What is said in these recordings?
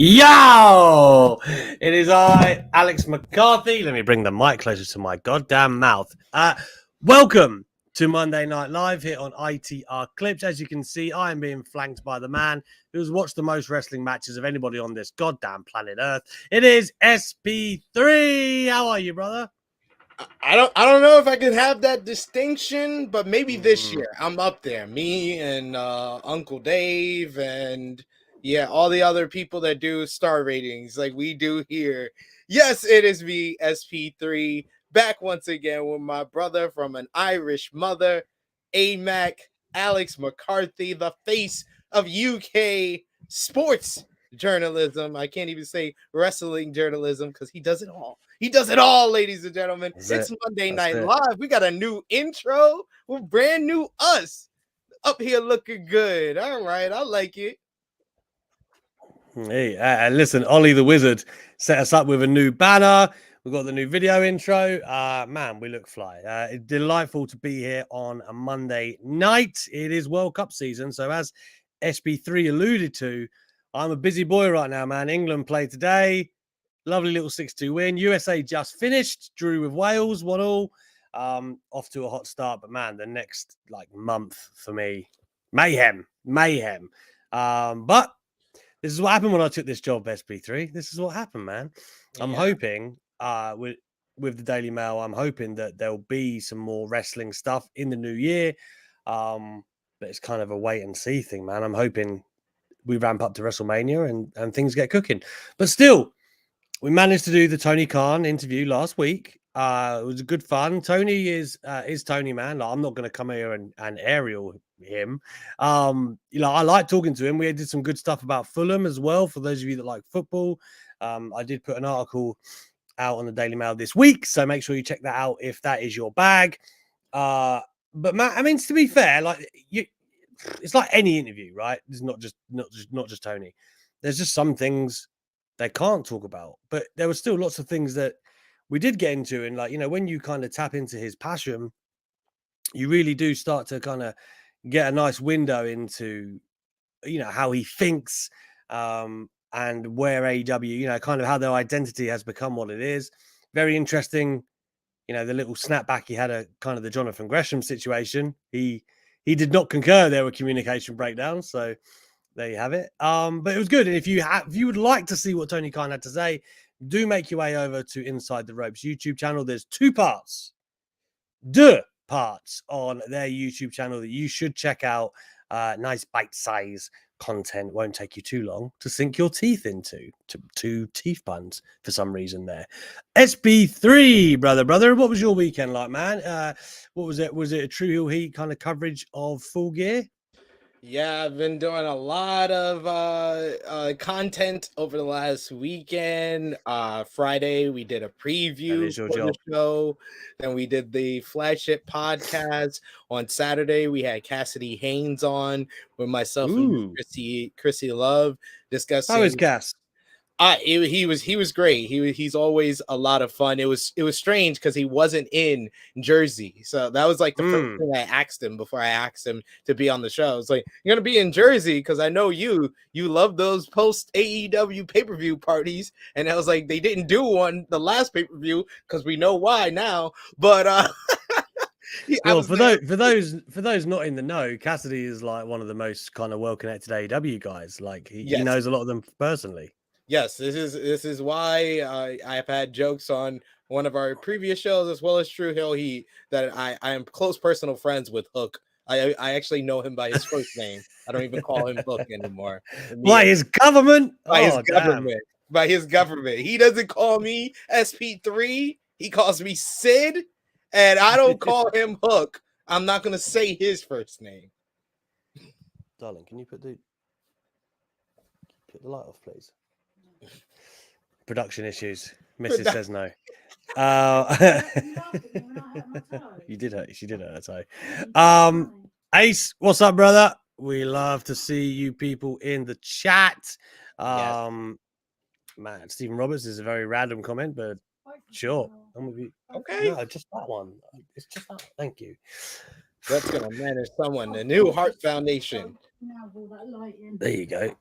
Yo! It is I, Alex McCarthy. Let me bring the mic closer to my goddamn mouth. Welcome to Monday Night Live here on ITR Clips. As you can see, I am being flanked by the man who's watched the most wrestling matches of anybody on this goddamn planet Earth. It is SP3. How are you, brother? I don't know if I can have that distinction, but maybe this year I'm up there. Me and Uncle Dave and all the other people that do star ratings like we do here. Yes, it is me, SP3, back once again with my brother from an Irish mother, AMAC, Alex McCarthy, the face of UK sports journalism. I can't even say wrestling journalism because he does it all. He does it all, ladies and gentlemen. It's Monday Night Live. We got a new intro. We're brand new us up here looking good. All right, I like it. Hey, listen, Ollie the Wizard set us up with a new banner. We've got the new video intro. Man, we look fly. It's delightful to be here on a Monday night. It is World Cup season. So as SB3 alluded to, I'm a busy boy right now, man. England played today. Lovely little 6-2 win. USA just finished. Drew with Wales, 1-1. Off to a hot start. But, man, the next, month for me, mayhem. But this is what happened when I took this job, SB3. This is what happened, man. I'm hoping with the Daily Mail, I'm hoping that there'll be some more wrestling stuff in the new year. But it's kind of a wait and see thing, man. I'm hoping we ramp up to WrestleMania and things get cooking. But still, we managed to do the Tony Khan interview last week. It was good fun. Tony is Tony, man. Like, I'm not going to come here and aerial him. I like talking to him. We did some good stuff about Fulham as well. For those of you that like football, I did put an article out on the Daily Mail this week, so make sure you check that out if that is your bag. But Matt, I mean, to be fair, it's like any interview, right? It's not just Tony. There's just some things they can't talk about, but there were still lots of things that we did get into. And when you kind of tap into his passion, you really do start to kind of get a nice window into, how he thinks, and where AEW, kind of how their identity has become what it is. Very interesting. The little snapback he had a kind of the Jonathan Gresham situation. He did not concur there were communication breakdowns. So there you have it. But it was good. And if you would like to see what Tony Khan had to say, do make your way over to Inside the Ropes YouTube channel. There's two parts on their YouTube channel that you should check out. Nice bite-size content. Won't take you too long to sink your teeth into. Two teeth buns for some reason there. SB3, brother. What was your weekend like, man? What was it? Was it a True Heel Heat kind of coverage of Full Gear? Yeah, I've been doing a lot of content over the last weekend. Friday, we did a preview for the show. Then we did the flagship podcast. On Saturday, we had Cassidy Haynes on with myself and Chrissy Love discussing. How is Cass? He was great. He's always a lot of fun. It was strange because he wasn't in Jersey, so that was like the first thing I asked him before I asked him to be on the show. It's like, you're gonna be in Jersey because I know you love those post AEW pay-per-view parties, and I was like, they didn't do one the last pay-per-view because we know why now. But well, for those not in the know, Cassidy is like one of the most kind of well-connected AEW guys. Like he knows a lot of them personally. Yes, this is why I've had jokes on one of our previous shows as well as True Hill Heat that I am close personal friends with Hook. I actually know him by his first name. I don't even call him Hook anymore. By his government? By his government. He doesn't call me SP3. He calls me Sid, and I don't call him Hook. I'm not going to say his first name. Darling, can you put the light off, please? Production issues. Mrs. says no. She did hurt her toe. Ace, what's up, brother? We love to see you people in the chat. Man, Stephen Roberts is a very random comment, but sure. I'm with you. Okay. No, just that one. It's just that. Thank you. That's gonna manage someone. The new Heart Foundation. There you go.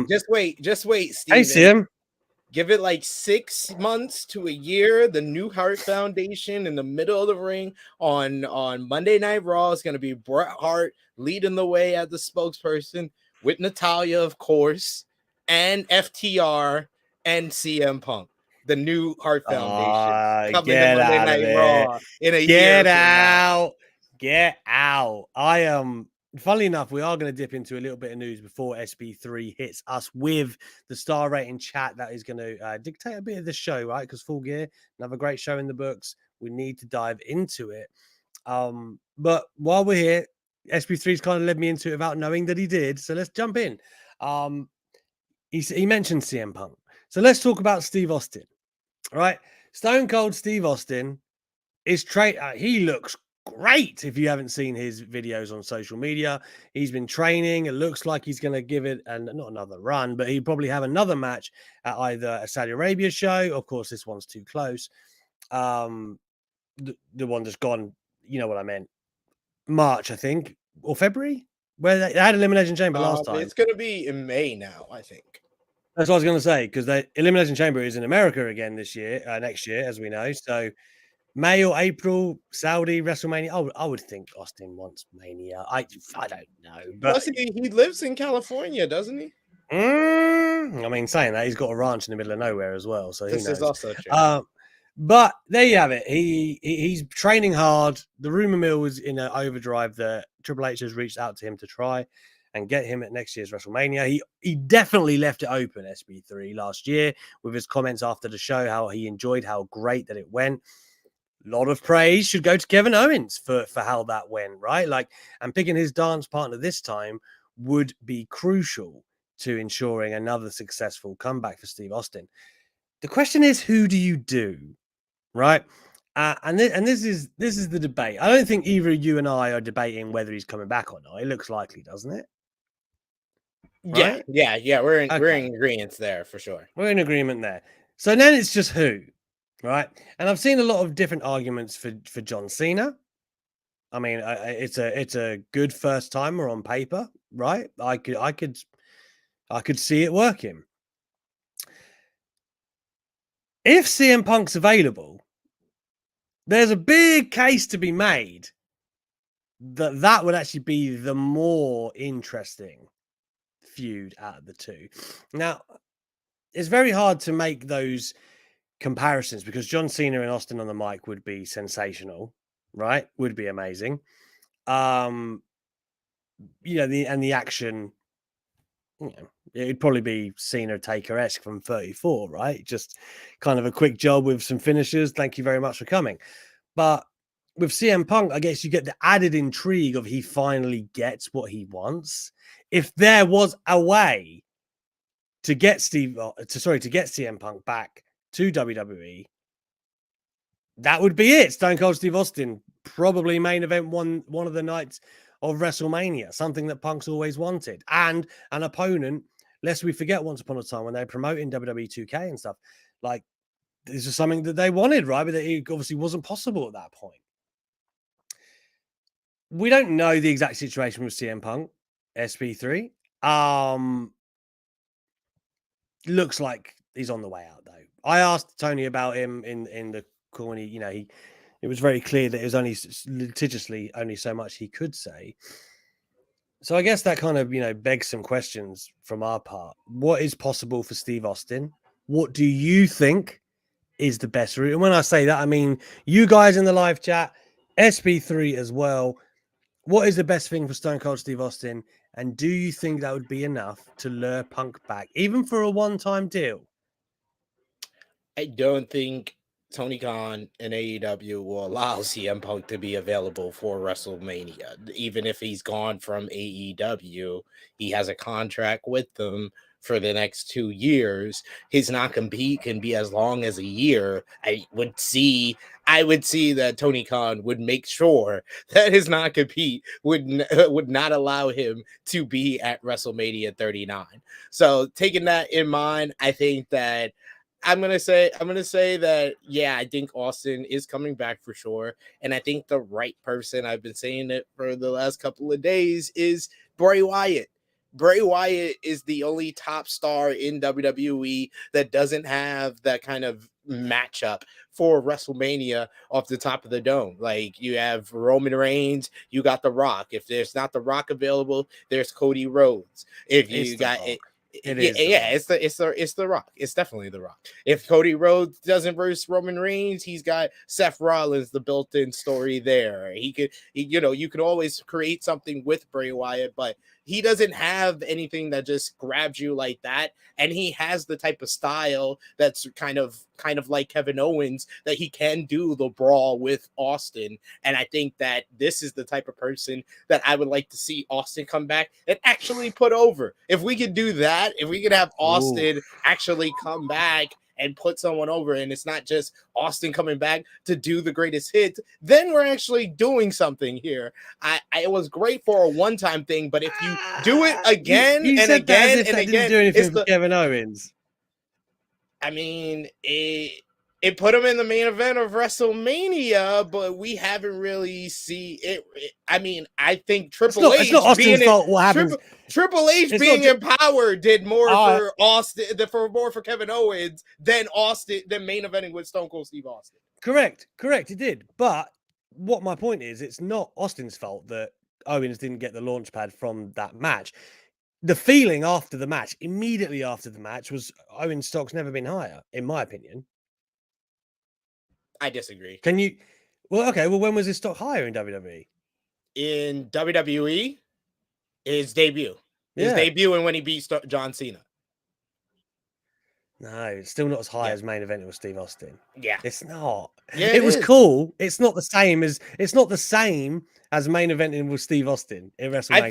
Just wait, Hey, Steven. CM. Give it like 6 months to a year. The new Heart Foundation in the middle of the ring on Monday Night Raw is going to be Bret Hart leading the way as the spokesperson with Natalia, of course, and FTR and CM Punk. The new Heart Foundation coming to Get Monday out of Night there. Raw in a Get year from now. out. Get out. I am. Funnily enough, we are going to dip into a little bit of news before SB3 hits us with the star rating chat that is going to dictate a bit of the show, right? Because Full Gear, another great show in the books. We need to dive into it. But while we're here, SB3's kind of led me into it without knowing that he did. So let's jump in. He mentioned CM Punk. So let's talk about Steve Austin. All right. Stone Cold Steve Austin is he looks great. If you haven't seen his videos on social media, he's been training. It looks like he's going to give it not another run, but he'd probably have another match at either a Saudi Arabia show. Of course, this one's too close. The one that's gone, you know what I meant, March, I think, or February, where they had Elimination Chamber last time. It's going to be in May now, I think. That's what I was going to say, because the Elimination Chamber is in America again this year, next year, as we know. So May or April, Saudi, WrestleMania. I would think Austin wants Mania. I don't know. But plus, he lives in California, doesn't he? I mean, saying that, he's got a ranch in the middle of nowhere as well. So this is also true. But there you have it. He's training hard. The rumor mill was in an overdrive that Triple H has reached out to him to try and get him at next year's WrestleMania. He definitely left it open, SB3, last year with his comments after the show, how he enjoyed how great that it went. A lot of praise should go to Kevin Owens for how that went, right? And picking his dance partner this time would be crucial to ensuring another successful comeback for Steve Austin. The question is, who do you do, right? And this is the debate. I don't think either you and I are debating whether he's coming back or not. It looks likely, doesn't it? Right? Yeah. We're in agreement there for sure. We're in agreement there. So then it's just who, right? And I've seen a lot of different arguments for John Cena. I mean, it's a good first timer on paper, right? I could see it working. If CM Punk's available, there's a big case to be made that would actually be the more interesting feud out of the two. Now, it's very hard to make those comparisons because John Cena and Austin on the mic would be sensational, right? Would be amazing. The action, it'd probably be Cena Taker-esque from 34, right? Just kind of a quick job with some finishers. Thank you very much for coming. But with CM Punk, I guess you get the added intrigue of he finally gets what he wants. If there was a way to get CM Punk back to WWE, that would be it. Stone Cold Steve Austin, probably main event one of the nights of WrestleMania, something that Punk's always wanted, and an opponent. Lest we forget, once upon a time when they were promoting WWE 2K and stuff, like this is something that they wanted, right? But it obviously wasn't possible at that point. We don't know the exact situation with CM Punk, SB3. Looks like he's on the way out, though. I asked Tony about him in the call, and it was very clear that it was only litigiously only so much he could say. So I guess that kind of, begs some questions from our part. What is possible for Steve Austin? What do you think is the best route? And when I say that, I mean you guys in the live chat, SB3 as well. What is the best thing for Stone Cold Steve Austin? And do you think that would be enough to lure Punk back, even for a one-time deal? I don't think Tony Khan and AEW will allow CM Punk to be available for WrestleMania. Even if he's gone from AEW, he has a contract with them for the next 2 years. His non-compete can be as long as a year. I would see that Tony Khan would make sure that his non-compete would not allow him to be at WrestleMania 39. So taking that in mind, I think that I'm gonna say that I think Austin is coming back for sure, and I think the right person, I've been saying it for the last couple of days, is Bray Wyatt. Bray Wyatt is the only top star in WWE that doesn't have that kind of matchup for WrestleMania off the top of the dome. Like, you have Roman Reigns, you got The Rock. If there's not The Rock available, there's Cody Rhodes. If It's you The got Rock. it, It is The Rock. it's the Rock. It's definitely The Rock. If Cody Rhodes doesn't verse Roman Reigns, he's got Seth Rollins, the built-in story there. You could always create something with Bray Wyatt, but he doesn't have anything that just grabs you like that. And he has the type of style that's kind of like Kevin Owens, that he can do the brawl with Austin. And I think that this is the type of person that I would like to see Austin come back and actually put over. If we could do that, if we could have Austin actually come back and put someone over, and it's not just Austin coming back to do the greatest hits, then we're actually doing something here. It was great for a one-time thing, but if you do it again you and said that as again if and that again, didn't do anything it's for Kevin Owens. I mean, it put him in the main event of WrestleMania, but we haven't really seen it. I mean, I think Triple H. It's not Austin's fault. What happens? Triple H being empowered did more for Austin, for Kevin Owens than main eventing with Stone Cold Steve Austin. Correct, it did. But what my point is, it's not Austin's fault that Owens didn't get the launch pad from that match. The feeling after the match, immediately after the match, was Owens' stock's never been higher, in my opinion. I disagree. Can you? Well, okay. Well, when was his stock higher in WWE? In WWE, his debut. His debut, and when he beat John Cena. No, it's still not as high as main event with Steve Austin. Yeah, it's not. Yeah, it was cool. It's not the same as main eventing with Steve Austin in WrestleMania.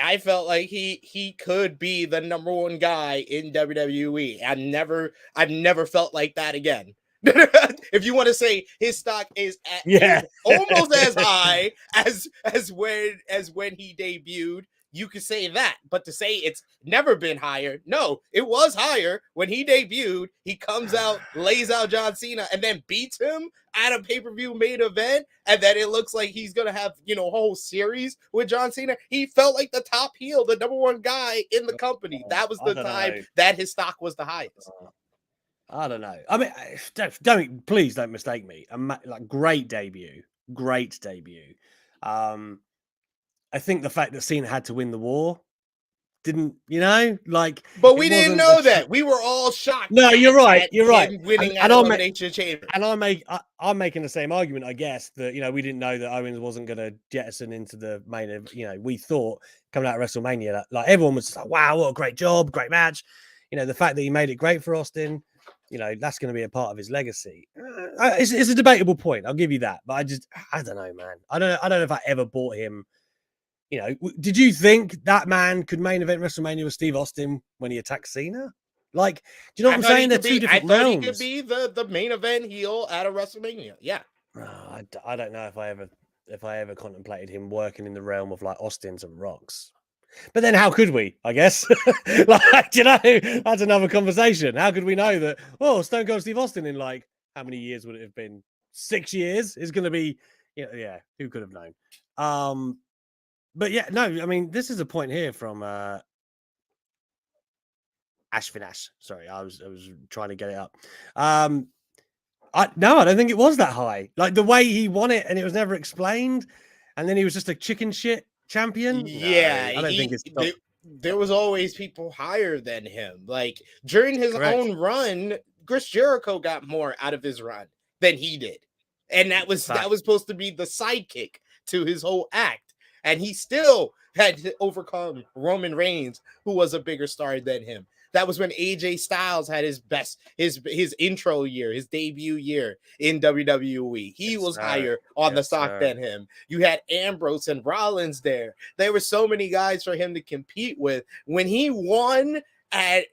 I felt like he could be the number one guy in WWE. I've never felt like that again. If you want to say his stock is almost as high as when he debuted, you could say that. But to say it's never been higher, no, it was higher when he debuted. He comes out, lays out John Cena, and then beats him at a pay-per-view main event, and then it looks like he's gonna have a whole series with John Cena. He felt like the top heel, the number one guy in the company. That was the time that his stock was the highest. I don't know. I mean, please don't mistake me. Like, great debut. I think the fact that Cena had to win the war didn't, But we didn't know that. We were all shocked. No, you're right. Winning at Elimination Chamber. And I'm making the same argument, I guess, that we didn't know that Owens wasn't going to jettison into the main of. We thought coming out of WrestleMania that, like, everyone was just like, wow, what a great job, great match. The fact that he made it great for Austin, that's going to be a part of his legacy. It's a debatable point. I'll give you that, but I don't know, man. I don't know if I ever bought him. Did you think that man could main event WrestleMania with Steve Austin when he attacked Cena? Like, do you know what I'm saying? They're two different realms. He could be the main event heel at a WrestleMania. Yeah. I don't know if I ever contemplated him working in the realm of, like, Austin's and Rocks. But then how could we, I guess? Like, that's another conversation. How could we know that, Stone Cold Steve Austin in, like, how many years would it have been? 6 years is going to be, who could have known? But yeah, no, I mean, this is a point here from Ashvinash. Sorry, I was trying to get it up. I don't think it was that high. Like, the way he won it and it was never explained, and then he was just a chicken shit champion. Yeah, no, I don't think it's. There was always people higher than him. Like, during his own run, Chris Jericho got more out of his run than he did, and that was supposed to be the sidekick to his whole act. And he still had to overcome Roman Reigns, who was a bigger star than him. That was when AJ Styles had his intro year, his debut year in WWE. He was higher on the stock than him. You had Ambrose and Rollins there. There were so many guys for him to compete with. When he won at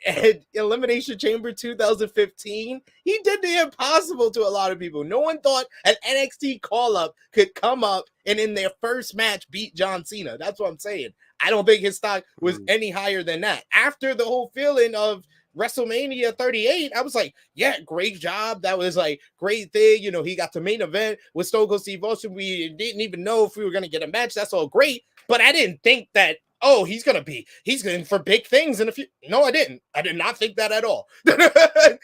Elimination Chamber 2015, he did the impossible to a lot of people. No one thought an NXT call-up could come up and in their first match beat John Cena. That's what I'm saying. I don't think his stock was any higher than that. After the whole feeling of WrestleMania 38, I was like, yeah, great job. That was like great thing. You know, he got the main event with Stone Cold Steve Austin. We didn't even know if we were going to get a match. That's all great. But I didn't think that, oh, he's going for big things in a few. No, I didn't. I did not think that at all.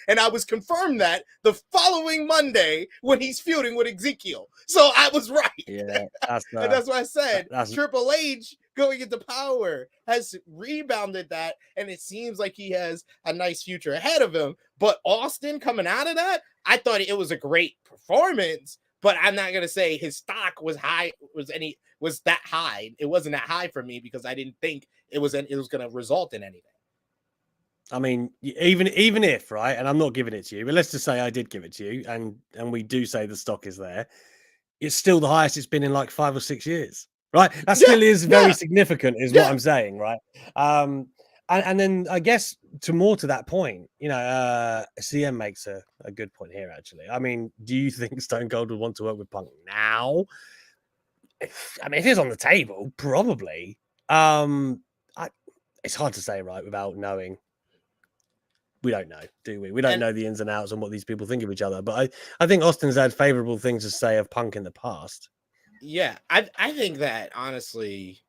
And I was confirmed that the following Monday when he's feuding with Ezekiel. So I was right. Yeah, and that's why I said that's Triple H going into Power has rebounded that, and it seems like he has a nice future ahead of him. But Austin coming out of that, I thought it was a great performance, but I'm not gonna say his stock was high, was that high. It wasn't that high for me because I didn't think it was gonna result in anything. I mean, even if, right, and I'm not giving it to you, but let's just say I did give it to you, and we do say the stock is there, it's still the highest it's been in like 5 or 6 years, right? That still is very significant, is what I'm saying, right? And then I guess to that point, you know, CM makes a good point here, actually. I mean, do you think Stone Cold would want to work with Punk now? I mean, if it's on the table, probably. It's hard to say, right, without knowing. We don't know, do we? We don't know the ins and outs and what these people think of each other. But I think Austin's had favorable things to say of Punk in the past. Yeah, I think that, honestly,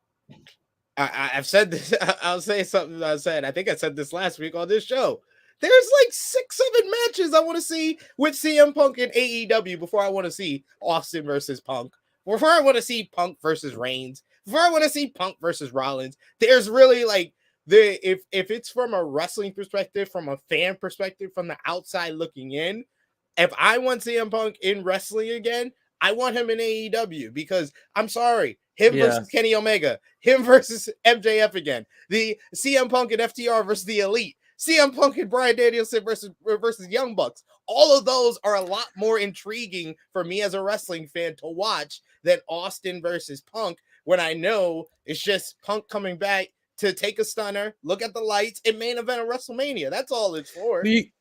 I've said this. I'll say something I said. I think I said this last week on this show. There's like 6-7 matches I want to see with CM Punk and AEW before I want to see Austin versus Punk. Before I want to see Punk versus Reigns. Before I want to see Punk versus Rollins. There's really like if it's from a wrestling perspective, from a fan perspective, from the outside looking in, if I want CM Punk in wrestling again, I want him in AEW because I'm sorry, him versus Kenny Omega, him versus MJF again, the CM Punk and FTR versus the Elite, CM Punk and Bryan Danielson versus Young Bucks. All of those are a lot more intriguing for me as a wrestling fan to watch than Austin versus Punk, when I know it's just Punk coming back to take a stunner, look at the lights, and main event of WrestleMania. That's all it's for. You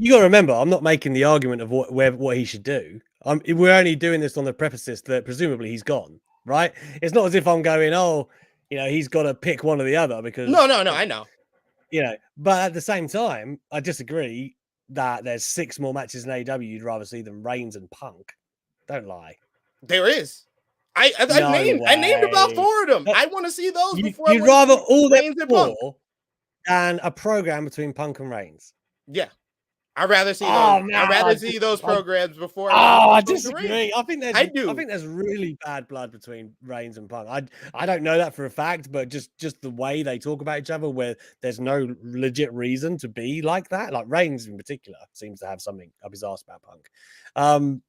got to remember, I'm not making the argument of what he should do. We're only doing this on the premises that presumably he's gone, right? It's not as if I'm going, oh, you know, he's got to pick one or the other because no, I know. You know, but at the same time, I disagree that there's 6 more matches in AEW you'd rather see than Reigns and Punk. Don't lie. There is. I named about 4 of them. I want to see those before. You'd rather all them 4 than a program between Punk and Reigns. Yeah. I'd rather see those. Man, I'd rather see those programs before. I disagree. I think there's really bad blood between Reigns and Punk. I don't know that for a fact, but just the way they talk about each other, where there's no legit reason to be like that. Like Reigns in particular seems to have something up his arse about Punk.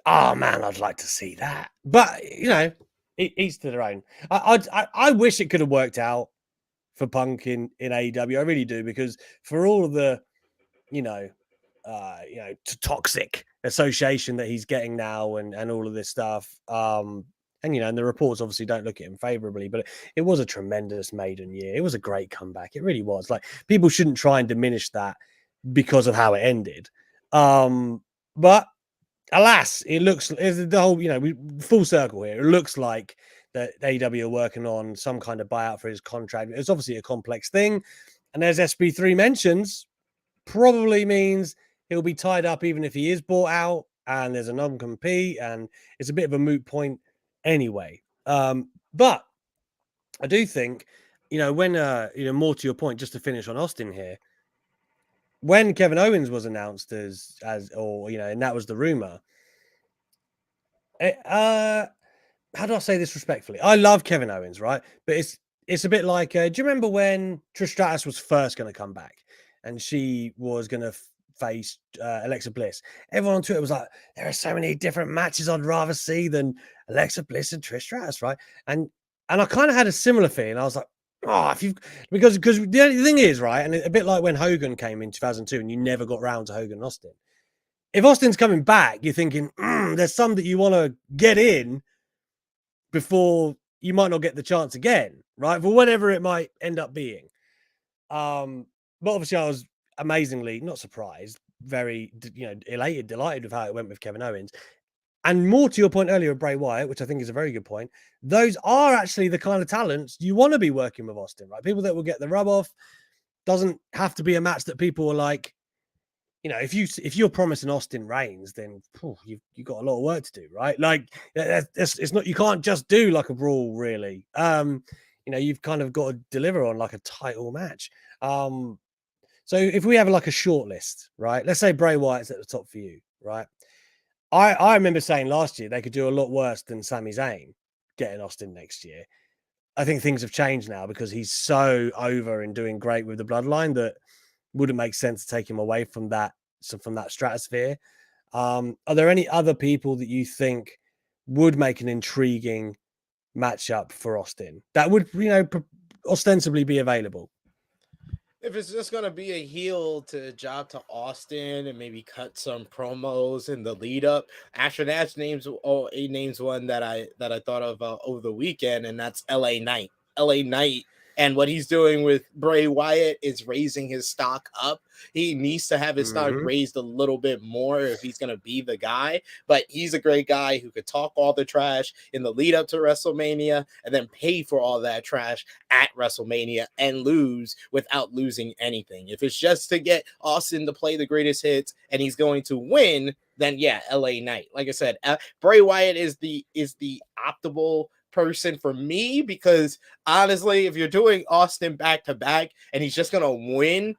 Oh man, I'd like to see that. But you know, each to their own. I wish it could have worked out for Punk in AEW. I really do, because for all of the toxic association that he's getting now and all of this stuff. And the reports obviously don't look at him favorably, but it was a tremendous maiden year. It was a great comeback. It really was. Like, people shouldn't try and diminish that because of how it ended. But alas, it looks the whole, we full circle here. It looks like that AEW are working on some kind of buyout for his contract. It's obviously a complex thing. And as SB3 mentions, probably means he'll be tied up even if he is bought out and there's a non-compete, and it's a bit of a moot point anyway. But I do think, when more to your point, just to finish on Austin here, when Kevin Owens was announced and that was the rumor, how do I say this respectfully? I love Kevin Owens, right? But it's a bit like, do you remember when Trish Stratus was first going to come back and she was going to face Alexa Bliss? Everyone on Twitter was like, there are so many different matches I'd rather see than Alexa Bliss and Trish Stratus, right? And I kind of had a similar feeling. I was like, because the only thing is, right, and a bit like when Hogan came in 2002 and you never got round to Hogan and Austin. If Austin's coming back, you're thinking, there's some that you want to get in before you might not get the chance again, right? For whatever it might end up being. But obviously I was amazingly not surprised, very, elated, delighted with how it went with Kevin Owens. And more to your point earlier of Bray Wyatt, which I think is a very good point, those are actually the kind of talents you want to be working with Austin, right? People that will get the rub off. doesn't have to be a match that people are like, if you're promising Austin Reigns, then you've got a lot of work to do, right? Like it's not, you can't just do like a brawl, really. You've kind of got to deliver on like a title match. So if we have like a short list, right? Let's say Bray Wyatt's at the top for you, right? I remember saying last year they could do a lot worse than Sami Zayn getting Austin next year. I think things have changed now because he's so over and doing great with the bloodline that wouldn't make sense to take him away from that stratosphere. Are there any other people that you think would make an intriguing matchup for Austin that would, ostensibly be available? If it's just gonna be a heel to job to Austin and maybe cut some promos in the lead up, Asher Nash names one that I thought of over the weekend, and that's LA Knight. LA Knight and what he's doing with Bray Wyatt is raising his stock up. He needs to have his stock raised a little bit more if he's gonna be the guy. But he's a great guy who could talk all the trash in the lead up to WrestleMania and then pay for all that trash at WrestleMania and lose without losing anything. If it's just to get Austin to play the greatest hits and he's going to win, then yeah, LA Knight. Like I said, Bray Wyatt is the optimal person for me, because honestly, if you're doing Austin back to back and he's just gonna win,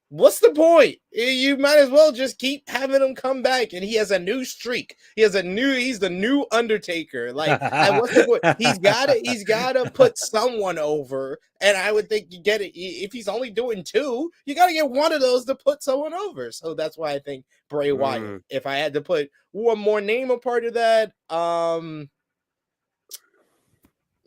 what's the point? You might as well just keep having him come back, and he has a new streak. He's the new Undertaker. Like, what's the point? He's gotta put someone over, and I would think you get it. If he's only doing 2, you gotta get one of those to put someone over. So that's why I think Bray Wyatt. If I had to put one more name a part of that,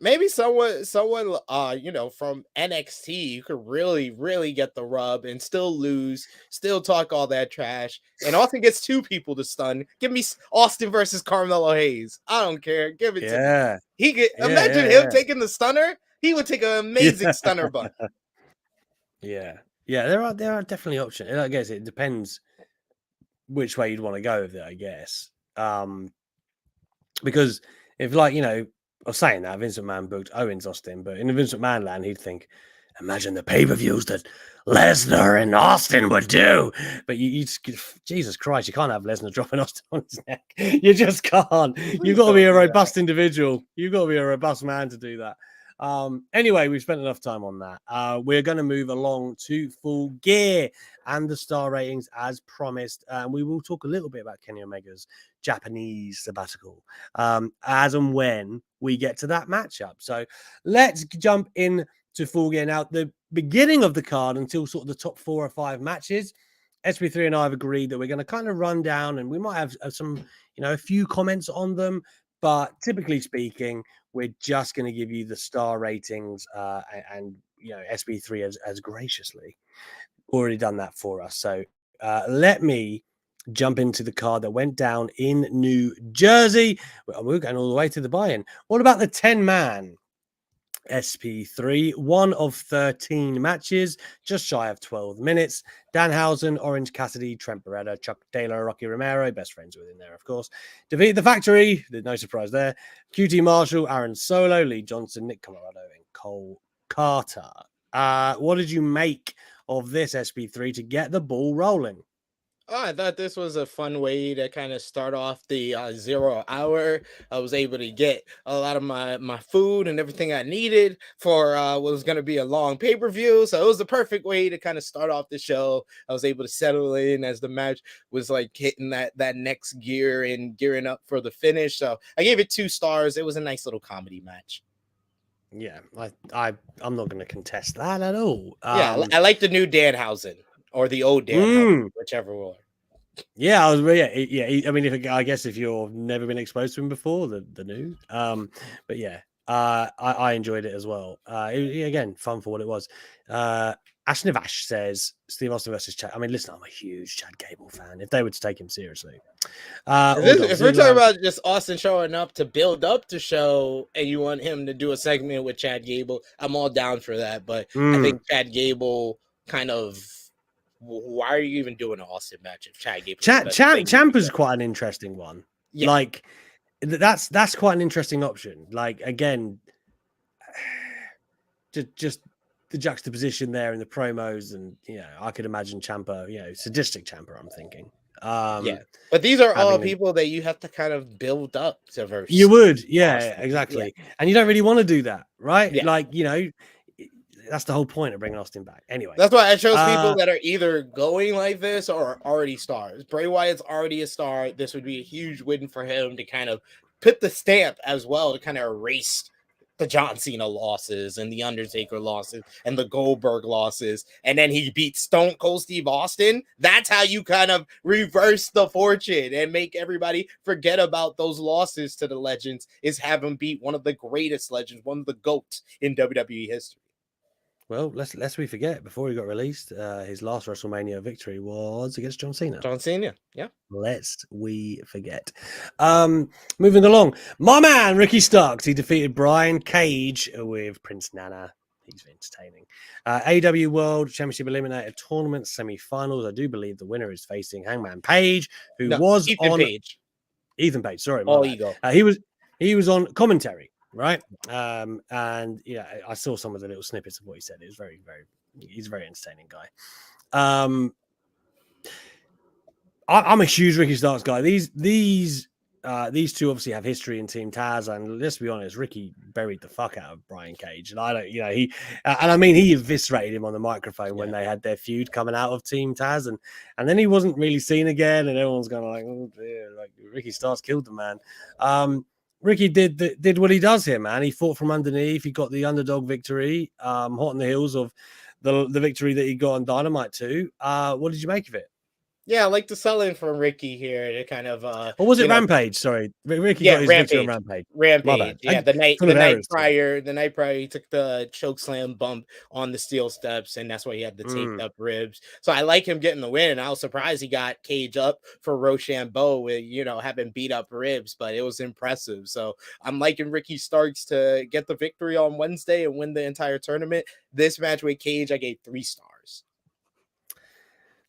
maybe someone from NXT, you could really get the rub and still lose, still talk all that trash, and Austin gets 2 people to stun. Give me Austin versus Carmelo Hayes. I don't care. Give it to me. He could imagine him taking the stunner. He would take an amazing stunner bunch. Yeah. There are definitely options. I guess it depends which way you'd want to go with it, I guess. Because if, like, I was saying that Vince McMahon booked Owens Austin, but in the Vince McMahon land, he'd think, imagine the pay-per-views that Lesnar and Austin would do. But you just, Jesus Christ, you can't have Lesnar dropping Austin on his neck. You just can't. You've got to be a robust individual. You've got to be a robust man to do that. Anyway, we've spent enough time on that. We're going to move along to Full Gear and the star ratings as promised. And we will talk a little bit about Kenny Omega's Japanese sabbatical as and when we get to that matchup. So let's jump in to Full Gear. Now, the beginning of the card until sort of the top 4 or 5 matches, SP3 and I have agreed that we're going to kind of run down, and we might have some, a few comments on them. But typically speaking, we're just going to give you the star ratings, and SB3 has graciously already done that for us. So let me jump into the card that went down in New Jersey. We're going all the way to the buy-in. What about the 10-man SP3? 1 of 13 matches, just shy of 12 minutes. Danhausen, Orange Cassidy, Trent Beretta, Chuck Taylor, Rocky Romero, best friends within there, of course. Defeat the Factory, no surprise there. QT Marshall, Aaron Solo, Lee Johnson, Nick Comoroto, and Cole Carter. What did you make of this SP3 to get the ball rolling? I thought this was a fun way to kind of start off the 0 hour. I was able to get a lot of my food and everything I needed for what was going to be a long pay-per-view. So it was the perfect way to kind of start off the show. I was able to settle in as the match was like hitting that next gear and gearing up for the finish. So I gave it 2 stars. It was a nice little comedy match. Yeah, I'm not going to contest that at all. Yeah, I like the new Danhausen. Or the old Dan, whichever one. Yeah, I mean, I guess if you've never been exposed to him before, the new. But yeah, I enjoyed it as well. Again, fun for what it was. Ash Navash says Steve Austin versus Chad. I mean, listen, I'm a huge Chad Gable fan. If they were to take him seriously, if we're talking about just Austin showing up to build up the show, and you want him to do a segment with Chad Gable, I'm all down for that. But I think Chad Gable kind of. Why are you even doing an Austin match if Chad Gable? Ciampa's quite an interesting one. Yeah. Like that's quite an interesting option. Like, again, just the juxtaposition there in the promos, and I could imagine Ciampa, sadistic Ciampa. I'm thinking. But these are all having people that you have to kind of build up to verse. You would, Austin. exactly. And you don't really want to do that, right? Yeah. Like, that's the whole point of bringing Austin back. Anyway, That's why it shows people that are either going like this or already stars. Bray Wyatt's already a star. This would be a huge win for him to kind of put the stamp as well to kind of erase the John Cena losses and the Undertaker losses and the Goldberg losses. And then he beat Stone Cold Steve Austin. That's how you kind of reverse the fortune and make everybody forget about those losses to the legends, is have him beat one of the greatest legends, one of the GOATs in WWE history. Well, lest we forget, before he got released, his last WrestleMania victory was against John Cena. John Cena, yeah. Lest we forget. Moving along, my man Ricky Starks, he defeated Brian Cage with Prince Nana. He's entertaining. AEW World Championship Eliminator Tournament semi-finals. I do believe the winner is facing Hangman Page, who was Ethan on Page. Ethan Page. Sorry, all ego. He was on commentary. Right. And I saw some of the little snippets of what he said. It was he's a very entertaining guy. I'm a huge Ricky Starks guy. These two obviously have history in Team Taz, and let's be honest, Ricky buried the fuck out of Brian Cage. And I don't, he eviscerated him on the microphone when they had their feud coming out of Team Taz, and then he wasn't really seen again, and everyone's going like, oh dear, like Ricky Starks killed the man. Ricky did what he does here, man. He fought from underneath. He got the underdog victory, hot on the heels of the victory that he got on Dynamite too. What did you make of it? Yeah, I like the selling from Ricky here to kind of or was it Rampage? Sorry, Ricky got his victory on Rampage. Rampage. Yeah, the night prior he took the choke slam bump on the steel steps, and that's why he had the taped up ribs. So I like him getting the win, and I was surprised he got Cage up for Rochambeau with having beat up ribs, but it was impressive. So I'm liking Ricky Starks to get the victory on Wednesday and win the entire tournament. This match with Cage, I gave 3 stars.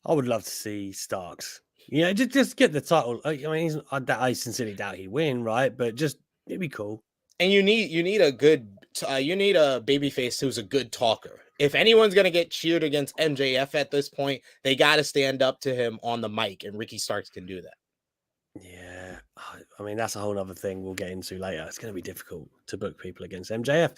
I would love to see Starks. Just get the title. I mean, I sincerely doubt he win, right? But it'd be cool. And you need a good, you need a babyface who's a good talker. If anyone's gonna get cheered against MJF at this point, they got to stand up to him on the mic, and Ricky Starks can do that. Yeah, I mean that's a whole other thing we'll get into later. It's going to be difficult to book people against MJF.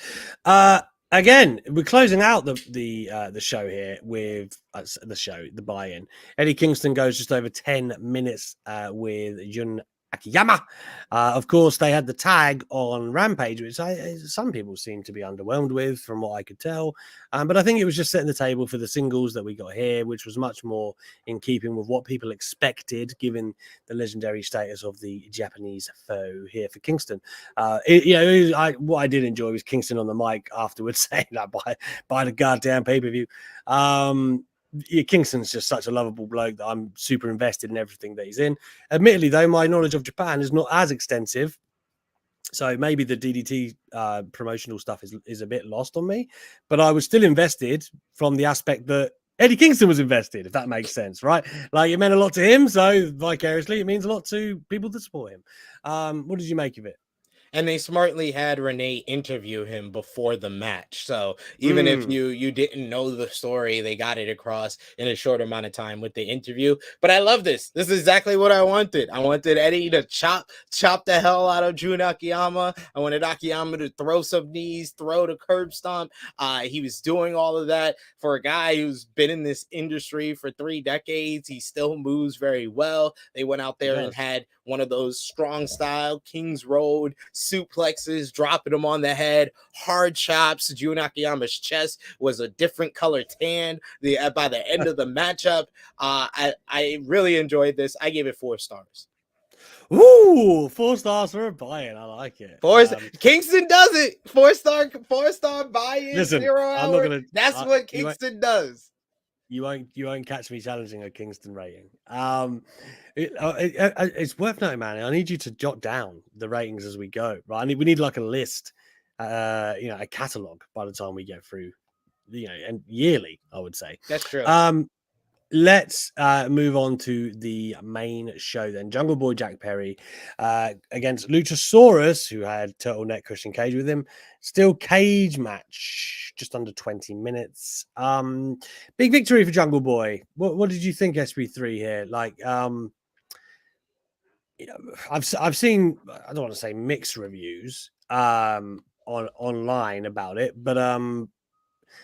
Again, we're closing out the show here with the buy-in. Eddie Kingston goes just over 10 minutes with Jun Akiyama. Of course, they had the tag on Rampage, which some people seem to be underwhelmed with, from what I could tell. But I think it was just setting the table for the singles that we got here, which was much more in keeping with what people expected, given the legendary status of the Japanese foe here for Kingston. What I did enjoy was Kingston on the mic afterwards saying that buy the goddamn pay-per-view. Kingston's just such a lovable bloke that I'm super invested in everything that he's in. Admittedly, though, my knowledge of Japan is not as extensive, so maybe the DDT promotional stuff is a bit lost on me, but I was still invested from the aspect that Eddie Kingston was invested, if that makes sense, right? Like, it meant a lot to him, so vicariously it means a lot to people that support him. What did you make of it? And they smartly had Renee interview him before the match. So even if you didn't know the story, they got it across in a short amount of time with the interview. But I love this. This is exactly what I wanted. I wanted Eddie to chop the hell out of Jun Akiyama. I wanted Akiyama to throw some knees, throw the curb stomp. He was doing all of that. For a guy who's been in this industry for 3 decades, he still moves very well. They went out there and had one of those strong style King's Road suplexes, dropping him on the head, hard chops. Jun Akiyama's chest was a different color tan. By the end of the matchup, I really enjoyed this. I gave it 4 stars. Ooh, 4 stars for a buy-in. I like it. Kingston does it. 4-star buy-in. Listen, 0 I'm hour. not gonna. That's what Kingston does. You won't catch me challenging a Kingston rating. It's worth noting, man. I need you to jot down the ratings as we go. Right, we need like a list, a catalog by the time we get through, and yearly, I would say. That's true. let's move on to the main show then. Jungle Boy Jack Perry against Luchasaurus, who had turtleneck Christian Cage with him. Still cage match, just under 20 minutes. Big victory for Jungle Boy. What did you think, SB3 here? Like, I've seen, I don't want to say mixed reviews online about it, but I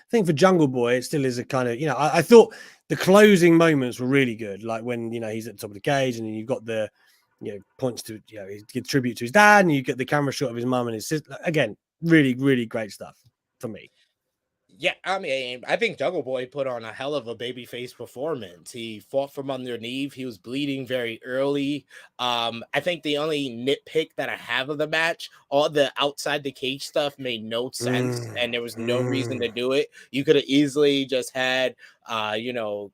think for Jungle Boy, it still is a kind of, I thought the closing moments were really good. Like when, he's at the top of the cage and then you've got the, points to, he gives tribute to his dad and you get the camera shot of his mum and his sister. Again, really, really great stuff for me. Yeah, I mean, I think Jungle Boy put on a hell of a babyface performance. He fought from underneath. He was bleeding very early. I think the only nitpick that I have of the match, all the outside the cage stuff made no sense, and there was no reason to do it. You could have easily just had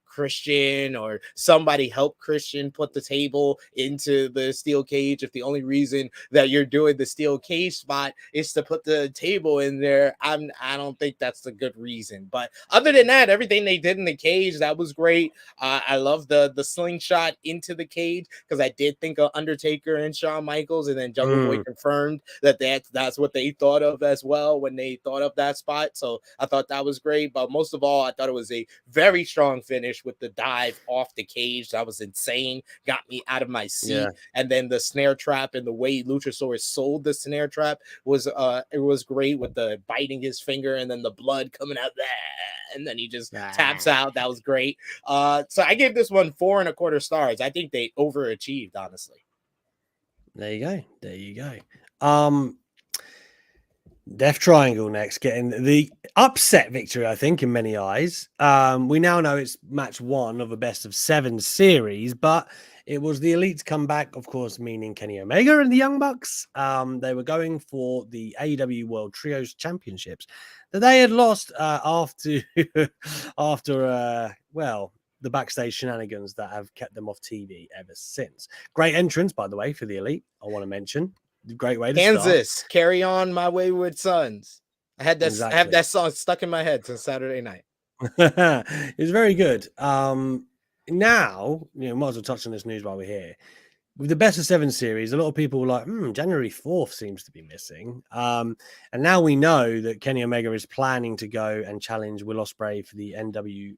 Christian or somebody help Christian put the table into the steel cage. If the only reason that you're doing the steel cage spot is to put the table in there, I don't think that's the good reason. But other than that, everything they did in the cage, that was great. I love the slingshot into the cage because I did think of Undertaker and Shawn Michaels, and then Jungle Boy confirmed that's what they thought of as well when they thought of that spot. So I thought that was great. But most of all, I thought it was a very strong finish with the dive off the cage. That was insane. Got me out of my seat. Yeah. And then the snare trap and the way Luchasaurus sold the snare trap was it was great with the biting his finger and then the blood coming out there. And then he just taps out. That was great. So I gave this one 4.25 stars. I think they overachieved, honestly. There you go. Death Triangle next, getting the upset victory, I think, in many eyes. We now know it's match 1 of a best of 7 series, but it was the Elite's comeback, of course, meaning Kenny Omega and the Young Bucks. They were going for the AEW World Trios Championships that they had lost after the backstage shenanigans that have kept them off TV ever since. Great entrance, by the way, for the Elite, I want to mention. Great way to Kansas, start. Carry On My Wayward Sons. I had that. Exactly. I have that song stuck in my head since Saturday night. It was very good. Now, might as well touch on this news while we're here. With the best of 7 series, a lot of people were like, January 4th seems to be missing. And now we know that Kenny Omega is planning to go and challenge Will Ospreay for the NJPW.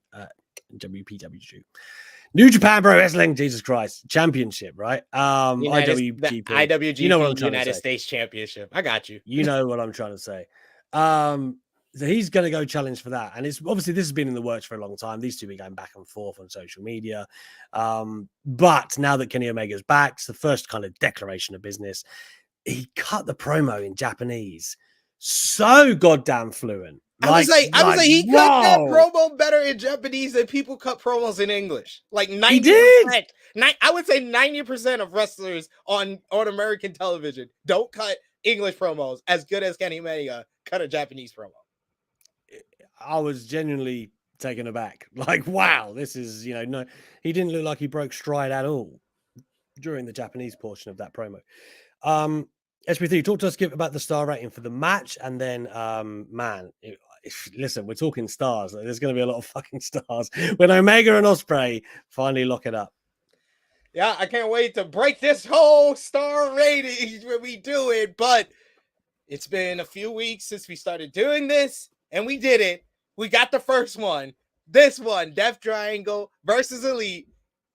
New Japan Pro Wrestling, Jesus Christ, Championship, right? IWGP. IWGP, you know what I'm trying United to say. States Championship. I got you. You know what I'm trying to say. So he's going to go challenge for that. And it's obviously this has been in the works for a long time. These two have been going back and forth on social media. But now that Kenny Omega's back, it's the first kind of declaration of business. He cut the promo in Japanese. So goddamn fluent. I was like, he cut that promo better in Japanese than people cut promos in English. Like 90%. He did. I would say 90% of wrestlers on American television don't cut English promos as good as Kenny Omega cut a Japanese promo. I was genuinely taken aback. Like, wow, this is, no, he didn't look like he broke stride at all during the Japanese portion of that promo. SB3, talk to us about the star rating for the match. And then, listen, we're talking stars. There's going to be a lot of fucking stars when Omega and Ospreay finally lock it up. Yeah, I can't wait to break this whole star rating when we do it. But it's been a few weeks since we started doing this, and we did it. We got the first one. This one, Death Triangle versus Elite,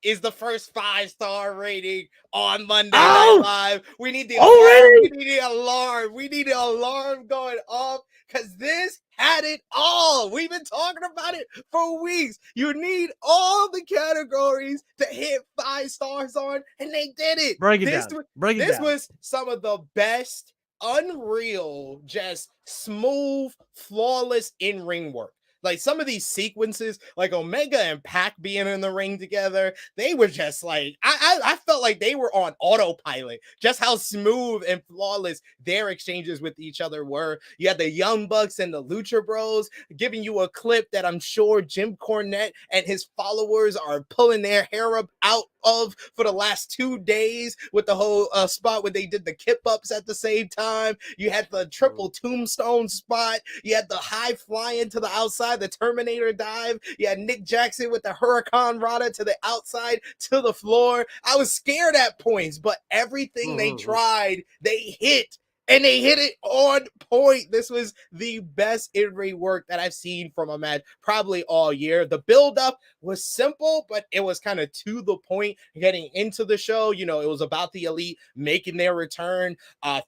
is the first 5-star rating on Monday Night Live. We need the alarm. We need the alarm. We need the alarm going off because this had it all. We've been talking about it for weeks. You need all the categories to hit 5 stars on, and they did it. This was some of the best, unreal, just smooth, flawless in-ring work. Like some of these sequences, like Omega and Pac being in the ring together, they were just like, I felt like they were on autopilot, just how smooth and flawless their exchanges with each other were. You had the Young Bucks and the Lucha Bros giving you a clip that I'm sure Jim Cornette and his followers are pulling their hair up out of for the last 2 days with the whole spot where they did the kip ups at the same time. You had the triple tombstone spot. You had the high flying to the outside dive, the Terminator dive. You had Nick Jackson with the Hurricane Rana to the outside, to the floor. I was scared at points, but everything they tried, they hit. And they hit it on point. This was the best in-ring work that I've seen from a match probably all year. The build-up was simple, but it was kind of to the point getting into the show. You know, it was about the Elite making their return,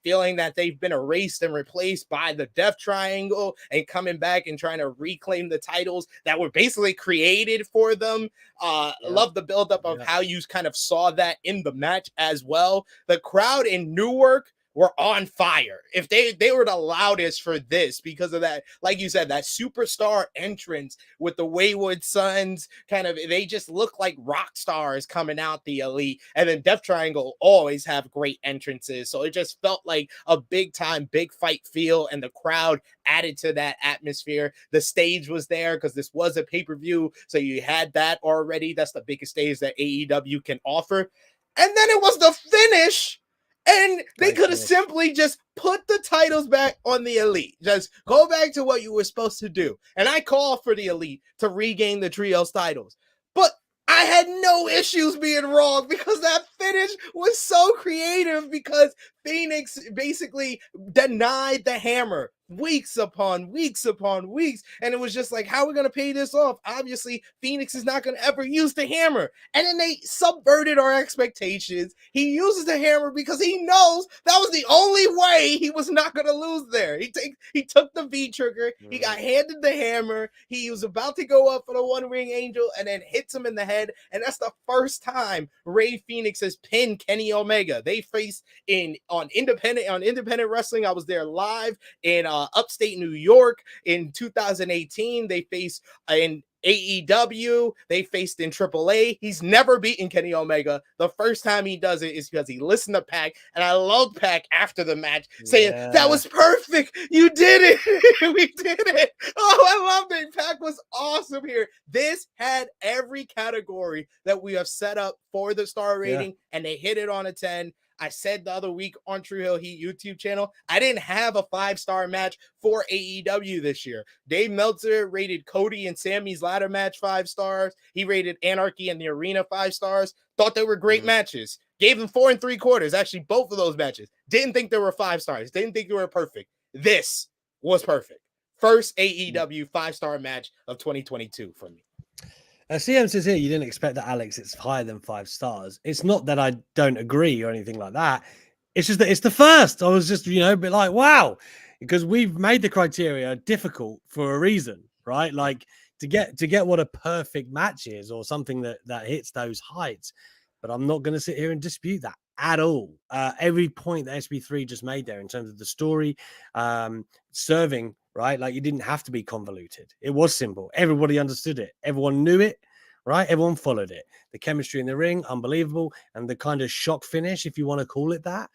feeling that they've been erased and replaced by the Death Triangle and coming back and trying to reclaim the titles that were basically created for them. Love the build-up of how you kind of saw that in the match as well. The crowd in Newark were on fire. If they were the loudest for this because of that, like you said, that superstar entrance with the Wayward Sons, kind of, they just look like rock stars coming out the Elite. And then Death Triangle always have great entrances. So it just felt like a big time, big fight feel, and the crowd added to that atmosphere. The stage was there because this was a pay-per-view. So you had that already. That's the biggest stage that AEW can offer. And then it was the finish. And they could have simply just put the titles back on the Elite. Just go back to what you were supposed to do. And I call for the Elite to regain the Trios titles. But I had no issues being wrong because that finish was so creative, because Phoenix basically denied the hammer weeks upon weeks upon weeks. And it was just like, how are we going to pay this off? Obviously, Phoenix is not going to ever use the hammer. And then they subverted our expectations. He uses the hammer because he knows that was the only way he was not going to lose there. He took the V trigger. He got handed the hammer. He was about to go up for the One Ring Angel and then hits him in the head. And that's the first time Rey Fenix has pinned Kenny Omega. They faced on independent wrestling. I was there live in upstate New York in 2018. They faced in AEW. They faced in AAA. He's never beaten Kenny Omega. The first time he does it is because he listened to Pac, and I loved Pac after the match saying, that was perfect. You did it. We did it. Oh, I loved it. Pac was awesome here. This had every category that we have set up for the star rating, and they hit it on a 10. I said the other week on True Hill Heat YouTube channel, I didn't have a 5-star match for AEW this year. Dave Meltzer rated Cody and Sammy's ladder match 5 stars. He rated Anarchy and the Arena 5 stars. Thought they were great matches. Gave them 4 3/4. Actually, both of those matches. Didn't think they were 5 stars. Didn't think they were perfect. This was perfect. First AEW 5-star match of 2022 for me. CM says here, you didn't expect that, Alex. It's higher than 5 stars. It's not that I don't agree or anything like that. It's just that it's the first. I was just, a bit like, wow, because we've made the criteria difficult for a reason, right? Like to get what a perfect match is, or something that hits those heights. But I'm not going to sit here and dispute that at all. Every point that SB3 just made there in terms of the story, serving, right? Like, you didn't have to be convoluted. It was simple. Everybody understood it. Everyone knew it, right? Everyone followed it. The chemistry in the ring, unbelievable. And the kind of shock finish, if you want to call it that,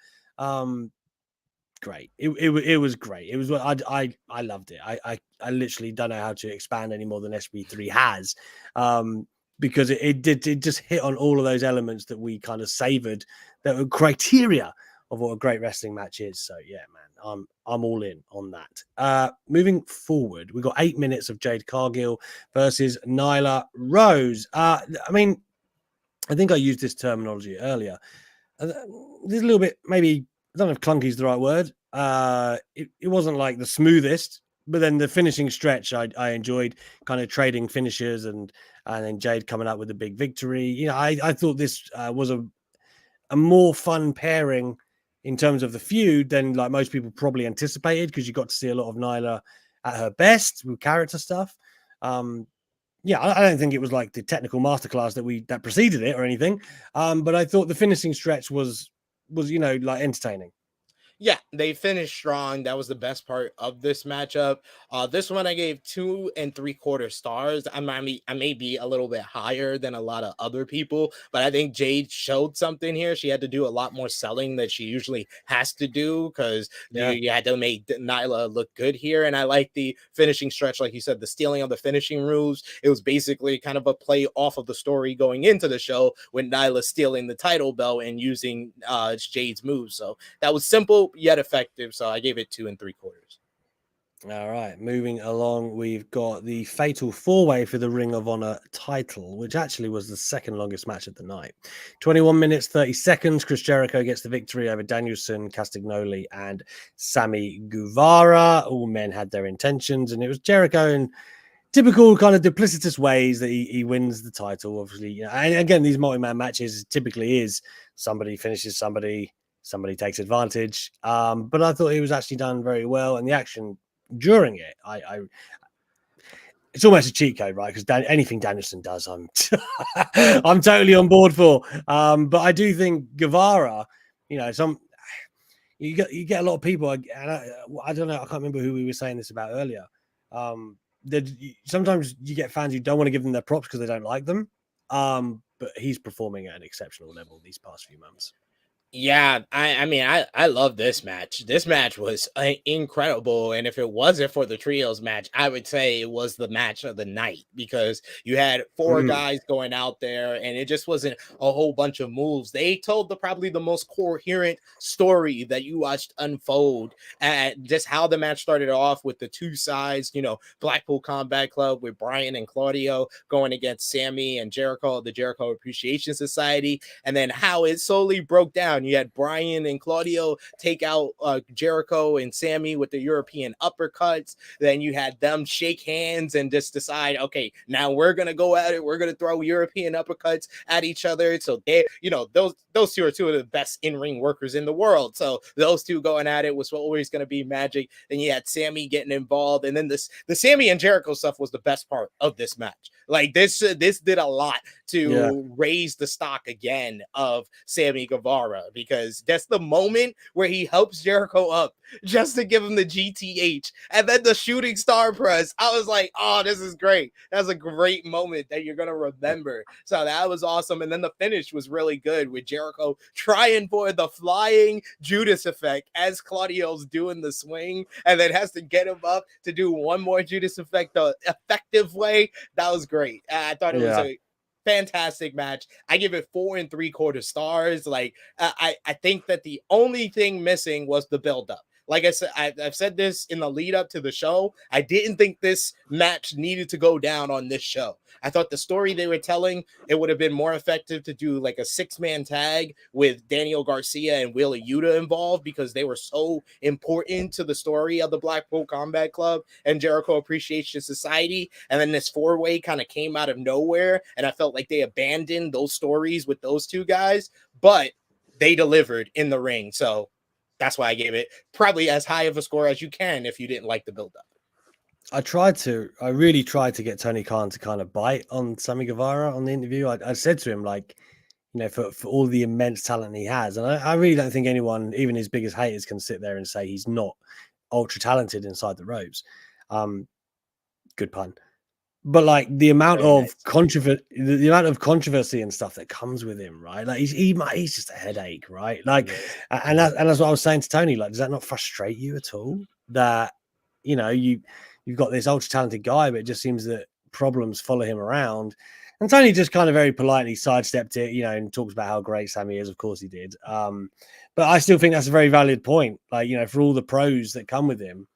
great. It was great. It was what I loved it. I literally don't know how to expand any more than SB3 has, because it just hit on all of those elements that we kind of savored, that were criteria of what a great wrestling match is. So yeah, man, I'm all in on that. Moving forward, we've got 8 minutes of Jade Cargill versus Nyla Rose. I mean, I think I used this terminology earlier. There's a little bit, maybe, I don't know if clunky is the right word. It wasn't like the smoothest, but then the finishing stretch I enjoyed, kind of trading finishers and then Jade coming up with a big victory. I thought this was a more fun pairing in terms of the feud than like most people probably anticipated, because you got to see a lot of Nyla at her best with character stuff. Yeah, I don't think it was like the technical masterclass that preceded it or anything. But I thought the finishing stretch was like entertaining. Yeah, they finished strong. That was the best part of this matchup. This one I gave 2 3/4 stars. I may be a little bit higher than a lot of other people, but I think Jade showed something here. She had to do a lot more selling that she usually has to do, because you had to make Nyla look good here. And I like the finishing stretch, like you said, the stealing of the finishing moves. It was basically kind of a play off of the story going into the show, when Nyla stealing the title belt and using Jade's moves. So that was simple yet effective. So I gave it 2 3/4. All right, moving along, we've got the Fatal 4-Way for the Ring of Honor title, which actually was the second longest match of the night. 21 minutes, 30 seconds. Chris Jericho gets the victory over Danielson, Castagnoli, and Sammy Guevara. All men had their intentions, and it was Jericho in typical kind of duplicitous ways that he wins the title. Obviously, you know, and again, these multi-man matches typically is somebody finishes somebody takes advantage. But I thought it was actually done very well, and the action during it, it's almost a cheat code, right? Because anything Danielson does, I'm I'm totally on board for. But I do think Guevara, you know, you get a lot of people, and I don't know, I can't remember who we were saying this about earlier. Sometimes you get fans who don't want to give them their props because they don't like them. But he's performing at an exceptional level these past few months. Yeah, I mean, I love this match. This match was incredible, and if it wasn't for the trios match, I would say it was the match of the night because you had four guys going out there, and it just wasn't a whole bunch of moves. They told probably the most coherent story that you watched unfold, at just how the match started off with the two sides. You know, Blackpool Combat Club with Brian and Claudio going against Sammy and Jericho, the Jericho Appreciation Society, and then how it slowly broke down. You had Brian and Claudio take out Jericho and Sammy with the European uppercuts. Then you had them shake hands and just decide, okay, now we're gonna go at it. We're gonna throw European uppercuts at each other. So they, you know, those two are two of the best in-ring workers in the world. So those two going at it was always gonna be magic. Then you had Sammy getting involved, and then the Sammy and Jericho stuff was the best part of this match. Like this did a lot to raise the stock again of Sammy Guevara, because that's the moment where he helps Jericho up just to give him the GTH, and then the shooting star press. I was like, oh, this is great. That's a great moment that you're gonna remember. So that was awesome. And then the finish was really good with Jericho trying for the flying Judas effect as Claudio's doing the swing, and then has to get him up to do one more Judas effect the effective way. That was great. I thought it was a fantastic match. I give it 4 3/4 stars. Like I think that the only thing missing was the build-up. Like I said, I've said this in the lead up to the show. I didn't think this match needed to go down on this show. I thought the story they were telling, it would have been more effective to do like a 6-man tag with Daniel Garcia and Wheeler Yuta involved, because they were so important to the story of the Blackpool Combat Club and Jericho Appreciation Society. And then this 4-way kind of came out of nowhere, and I felt like they abandoned those stories with those two guys, but they delivered in the ring. So that's why I gave it probably as high of a score as you can if you didn't like the build-up. I really tried to get Tony Khan to kind of bite on Sammy Guevara on the interview. I said to him, like, you know, for all the immense talent he has, and I really don't think anyone, even his biggest haters, can sit there and say he's not ultra talented inside the ropes. Good pun. But like the amount of controversy and stuff that comes with him, right? Like he's just a headache, right? Like, and that's what I was saying to Tony. Like, does that not frustrate you at all? That, you know, you've got this ultra talented guy, but it just seems that problems follow him around. And Tony just kind of very politely sidestepped it, you know, and talks about how great Sammy is. Of course he did. But I still think that's a very valid point. Like, you know, for all the pros that come with him,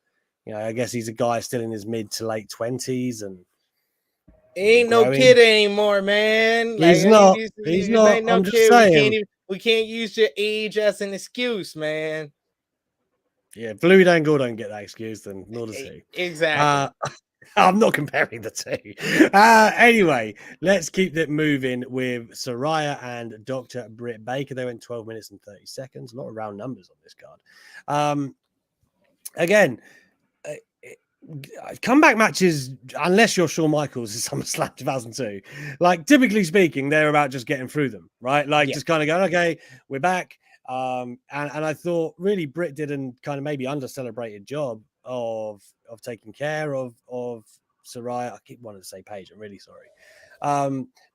you know, I guess he's a guy still in his mid to late 20s and ain't no kid anymore, man. He's like, not. He's not. No I'm just kid. saying. We can't use your age as an excuse, man. Yeah, Bluey Dangle don't get that excuse, then nor does he. Exactly. I'm not comparing the two. Anyway, let's keep it moving with Saraya and Dr. Britt Baker. They went 12 minutes and 30 seconds. A lot of round numbers on this card. Again, comeback matches, unless you're Shawn Michaels in SummerSlam 2002, like typically speaking, they're about just getting through them, right? Like just kind of going, okay, we're back. And I thought really Britt did a kind of maybe under-celebrated job of taking care of Saraya. I keep wanting to say Paige. I'm really sorry.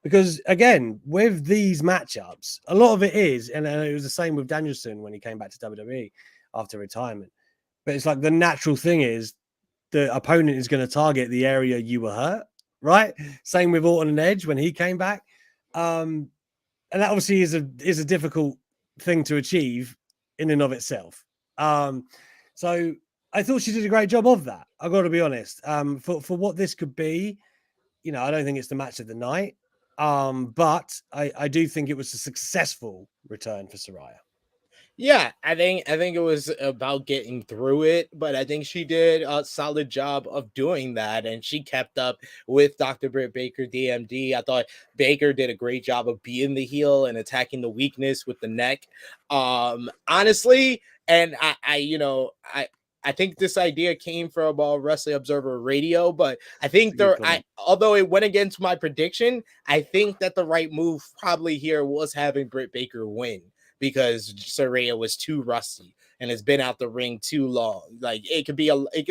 Because again, with these matchups, a lot of it is, and it was the same with Danielson when he came back to WWE after retirement. But it's like the natural thing is the opponent is going to target the area you were hurt, right? Same with Orton and Edge when he came back. And that obviously is a difficult thing to achieve in and of itself. So I thought she did a great job of that. I've got to be honest. For what this could be, I don't think it's the match of the night. But I do think it was a successful return for Saraya. Yeah, I think it was about getting through it, but I think she did a solid job of doing that, and she kept up with Dr. Britt Baker, DMD. I thought Baker did a great job of being the heel and attacking the weakness with the neck. Honestly, and I think this idea came from Wrestling Observer Radio, but I think although it went against my prediction, I think that the right move probably here was having Britt Baker win, because Saraya was too rusty and has been out the ring too long. Like it could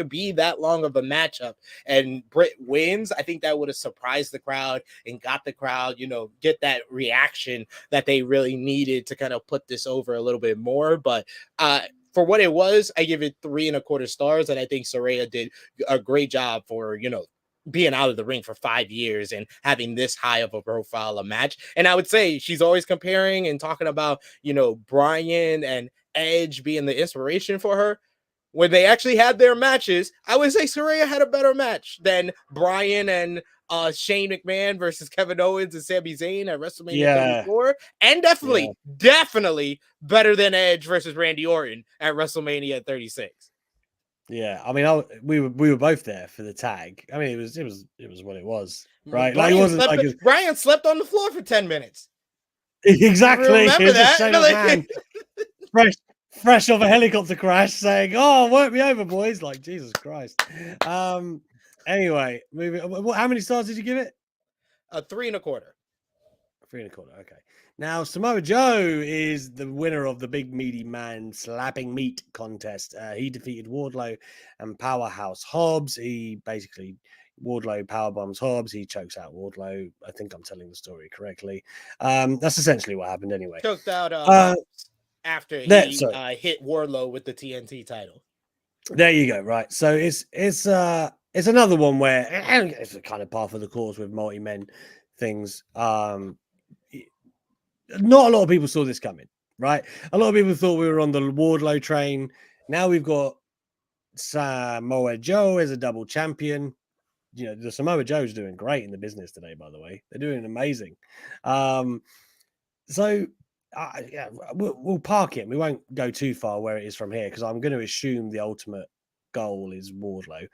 be that long of a matchup, and Britt wins. I think that would have surprised the crowd and got the crowd, get that reaction that they really needed to kind of put this over a little bit more. But for what it was, I give it 3.25 stars, and I think Saraya did a great job for being out of the ring for 5 years and having this high of a profile a match. And I would say she's always comparing and talking about, Bryan and Edge being the inspiration for her. When they actually had their matches, I would say Saraya had a better match than Bryan and Shane McMahon versus Kevin Owens and Sami Zayn at WrestleMania 34. And definitely better than Edge versus Randy Orton at WrestleMania 36. Yeah, I mean, we were both there for the tag. I mean, it was what it was, right? Bryan Bryan slept on the floor for 10 minutes. Exactly. Remember that? Fresh off a helicopter crash, saying, "Oh, work me over, boys!" Like Jesus Christ. Anyway, moving. How many stars did you give it? 3.25. 3.25. Okay. Now, Samoa Joe is the winner of the Big Meaty Man Slapping Meat contest. He defeated Wardlow and Powerhouse Hobbs. Wardlow powerbombs Hobbs. He chokes out Wardlow. I think I'm telling the story correctly. That's essentially what happened anyway. Choked out Hobbs after he hit Wardlow with the TNT title. There you go. Right. So it's another one where it's a kind of par for the course with multi-men things. Not a lot of people saw this coming, right? A lot of people thought we were on the Wardlow train. Now we've got Samoa Joe as a double champion. The Samoa Joe's doing great in the business today, by the way. They're doing amazing. So we'll park it. We won't go too far where it is from here, because I'm going to assume the ultimate goal is Wardlow.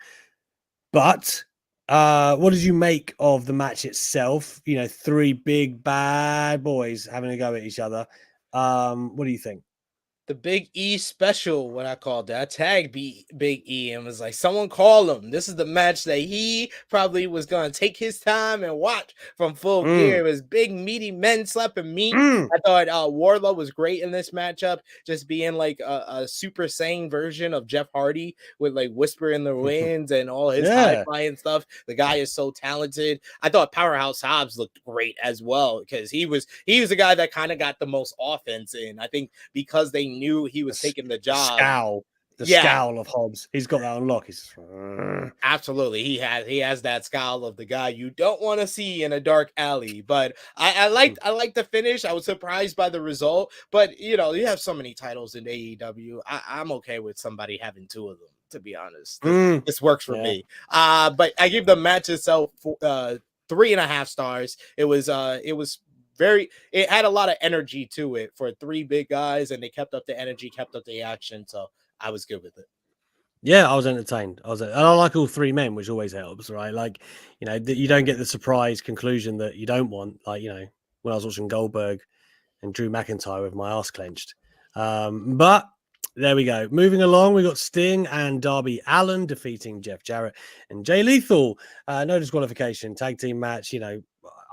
But what did you make of the match itself? 3 big bad boys having a go at each other. What do you think? The Big E special, what I called that. I tagged Big E and was like, someone call him. This is the match that he probably was going to take his time and watch from Full Gear. It was big, meaty men slapping meat. I thought Wardlow was great in this matchup, just being like a Super Saiyan version of Jeff Hardy with like Whisper in the Winds and all his high-flying stuff. The guy is so talented. I thought Powerhouse Hobbs looked great as well, because he was the guy that kind of got the most offense in. I think because they knew he was taking the job. Scowl of Hobbs. He's got that on lock. Absolutely. He has that scowl of the guy you don't want to see in a dark alley. But I liked the finish. I was surprised by the result. But you have so many titles in AEW. I'm okay with somebody having 2 of them, to be honest. This works for me. But I give the match itself 3.5 stars. It was it had a lot of energy to it for 3 big guys, and they kept up the energy, kept up the action. So I was good with it. Yeah, I was entertained. And I like all 3 men, which always helps, right? Like, you don't get the surprise conclusion that you don't want. Like, when I was watching Goldberg and Drew McIntyre with my ass clenched. But there we go. Moving along, we got Sting and Darby Allin defeating Jeff Jarrett and Jay Lethal. No disqualification, tag team match.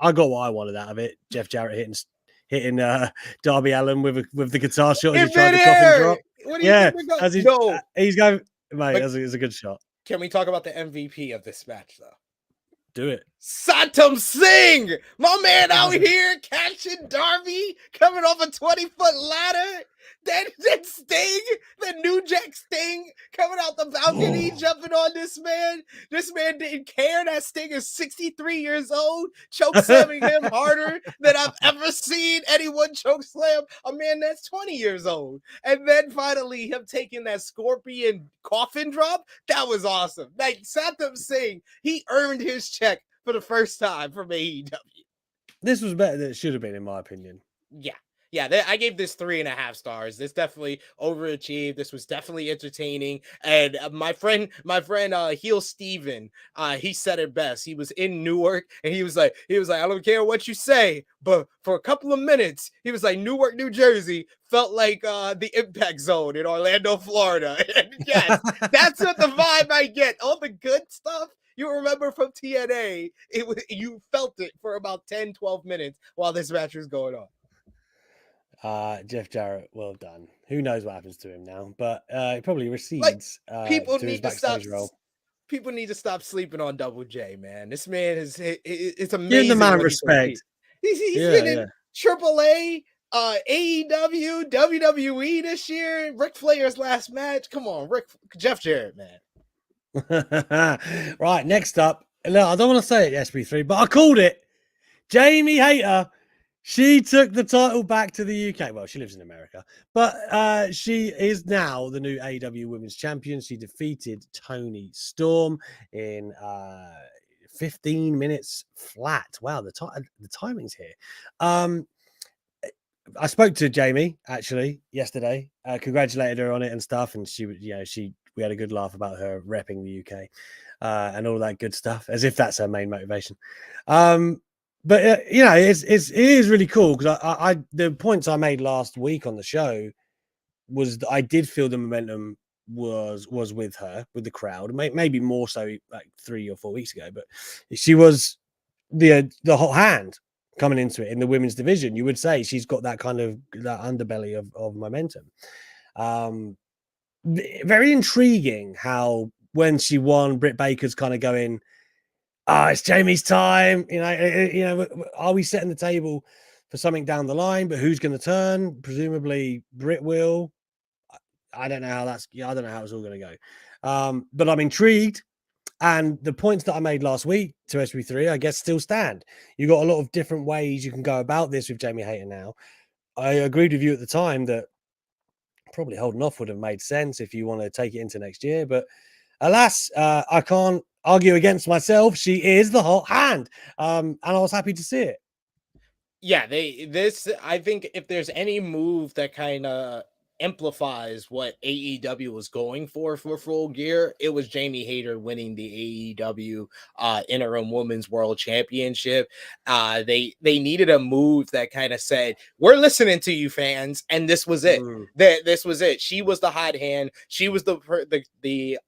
I got what I wanted out of it. Jeff Jarrett hitting Darby Allin with the guitar shot as he tried to coffin drop. What do you think? He's going, mate. It's a good shot. Can we talk about the MVP of this match, though? Do it. Satam Singh, my man out here catching Darby, coming off a 20-foot ladder. That Sting, the New Jack Sting coming out the balcony, jumping on this man. This man didn't care that Sting is 63 years old, choke slamming him harder than I've ever seen anyone choke slam a man that's 20 years old. And then finally him taking that scorpion coffin drop, that was awesome. Like Satyam Singh, he earned his check for the first time from AEW. This was better than it should have been, in my opinion. Yeah, I gave this 3.5 stars. This definitely overachieved. This was definitely entertaining. And my friend, Heel Steven, he said it best. He was in Newark, and he was like, I don't care what you say, but for a couple of minutes, he was like, Newark, New Jersey felt like the Impact Zone in Orlando, Florida. And yes, that's what the vibe I get. All the good stuff you remember from TNA, you felt it for about 10, 12 minutes while this match was going on. Jeff Jarrett, well done. Who knows what happens to him now? But he probably recedes to his backstage role. People need to stop sleeping on Double J, man. This man it's amazing. Give the man respect. He's been in AAA, AEW, WWE this year. Ric Flair's last match. Come on, Jeff Jarrett, man. Right, next up. Look, I don't want to say it, SB3, but I called it. Jamie Hayter. She took the title back to the UK. Well, she lives in America, but she is now the new AEW Women's Champion. She defeated Toni Storm in 15 minutes flat. Wow, the timings here. I spoke to Jamie actually yesterday. Congratulated her on it and stuff, and we had a good laugh about her repping the UK and all that good stuff, as if that's her main motivation. But it is really cool because I the points I made last week on the show was that I did feel the momentum was with her, with the crowd, maybe more so like 3 or 4 weeks ago. But she was the hot hand coming into it in the women's division. You would say she's got that kind of that underbelly of momentum. Very intriguing how when she won, Britt Baker's kind of going, it's Jamie's time. Are we setting the table for something down the line? But who's going to turn? Presumably Britt will. I don't know how I don't know how it's all going to go. But I'm intrigued. And the points that I made last week to SB3, I guess, still stand. You've got a lot of different ways you can go about this with Jamie Hayter now. I agreed with you at the time that probably holding off would have made sense if you want to take it into next year. But alas, I can't argue against myself. She is the hot hand. And I was happy to see it. Yeah, I think if there's any move that kind of amplifies what AEW was going for Full Gear, it was Jamie Hayter winning the AEW interim women's world championship. They needed a move that kind of said, we're listening to you fans, and this was it. This was it. She was the hot hand. She was the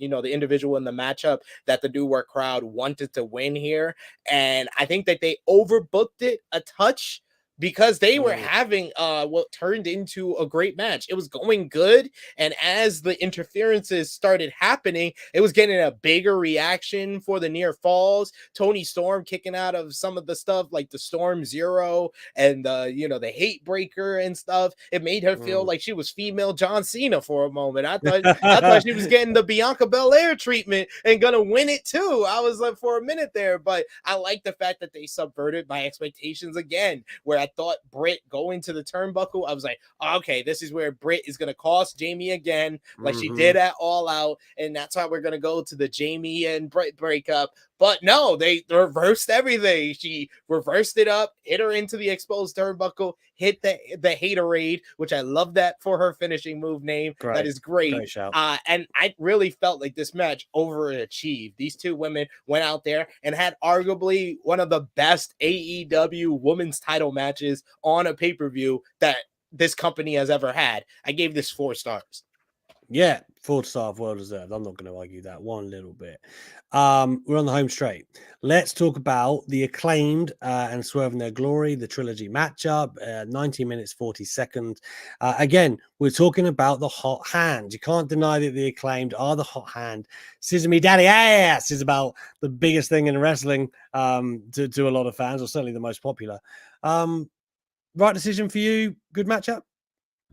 individual in the matchup that the Newark crowd wanted to win here. And I think that they overbooked it a touch, because they were having what turned into a great match. It was going good, and as the interferences started happening, it was getting a bigger reaction for the near falls. Toni Storm kicking out of some of the stuff like the Storm Zero and the hate breaker and stuff. It made her feel like she was female John Cena for a moment. I thought she was getting the Bianca Belair treatment and gonna win it too. I was like for a minute there, but I like the fact that they subverted my expectations again, where I thought Britt going to the turnbuckle, I was like, okay, this is where Britt is going to cost Jamie again, like she did at All Out, and that's how we're going to go to the Jamie and Britt breakup. But no, they reversed everything. She reversed it up, hit her into the exposed turnbuckle, hit the Haterade, which I love that for her finishing move name. Great. That is great. Great shout. And I really felt like this match overachieved. These two women went out there and had arguably one of the best AEW women's title matches on a pay-per-view that this company has ever had. I gave this 4 stars. Yeah, 4-star, well deserved. I'm not going to argue that one little bit. We're on the home straight. Let's talk about the Acclaimed and Swerve in Their Glory, the trilogy matchup, 90 minutes, 40 seconds. Again, we're talking about the hot hand. You can't deny that the Acclaimed are the hot hand. Scissor Me Daddy Ass is about the biggest thing in wrestling to a lot of fans, or certainly the most popular. Right decision for you? Good matchup?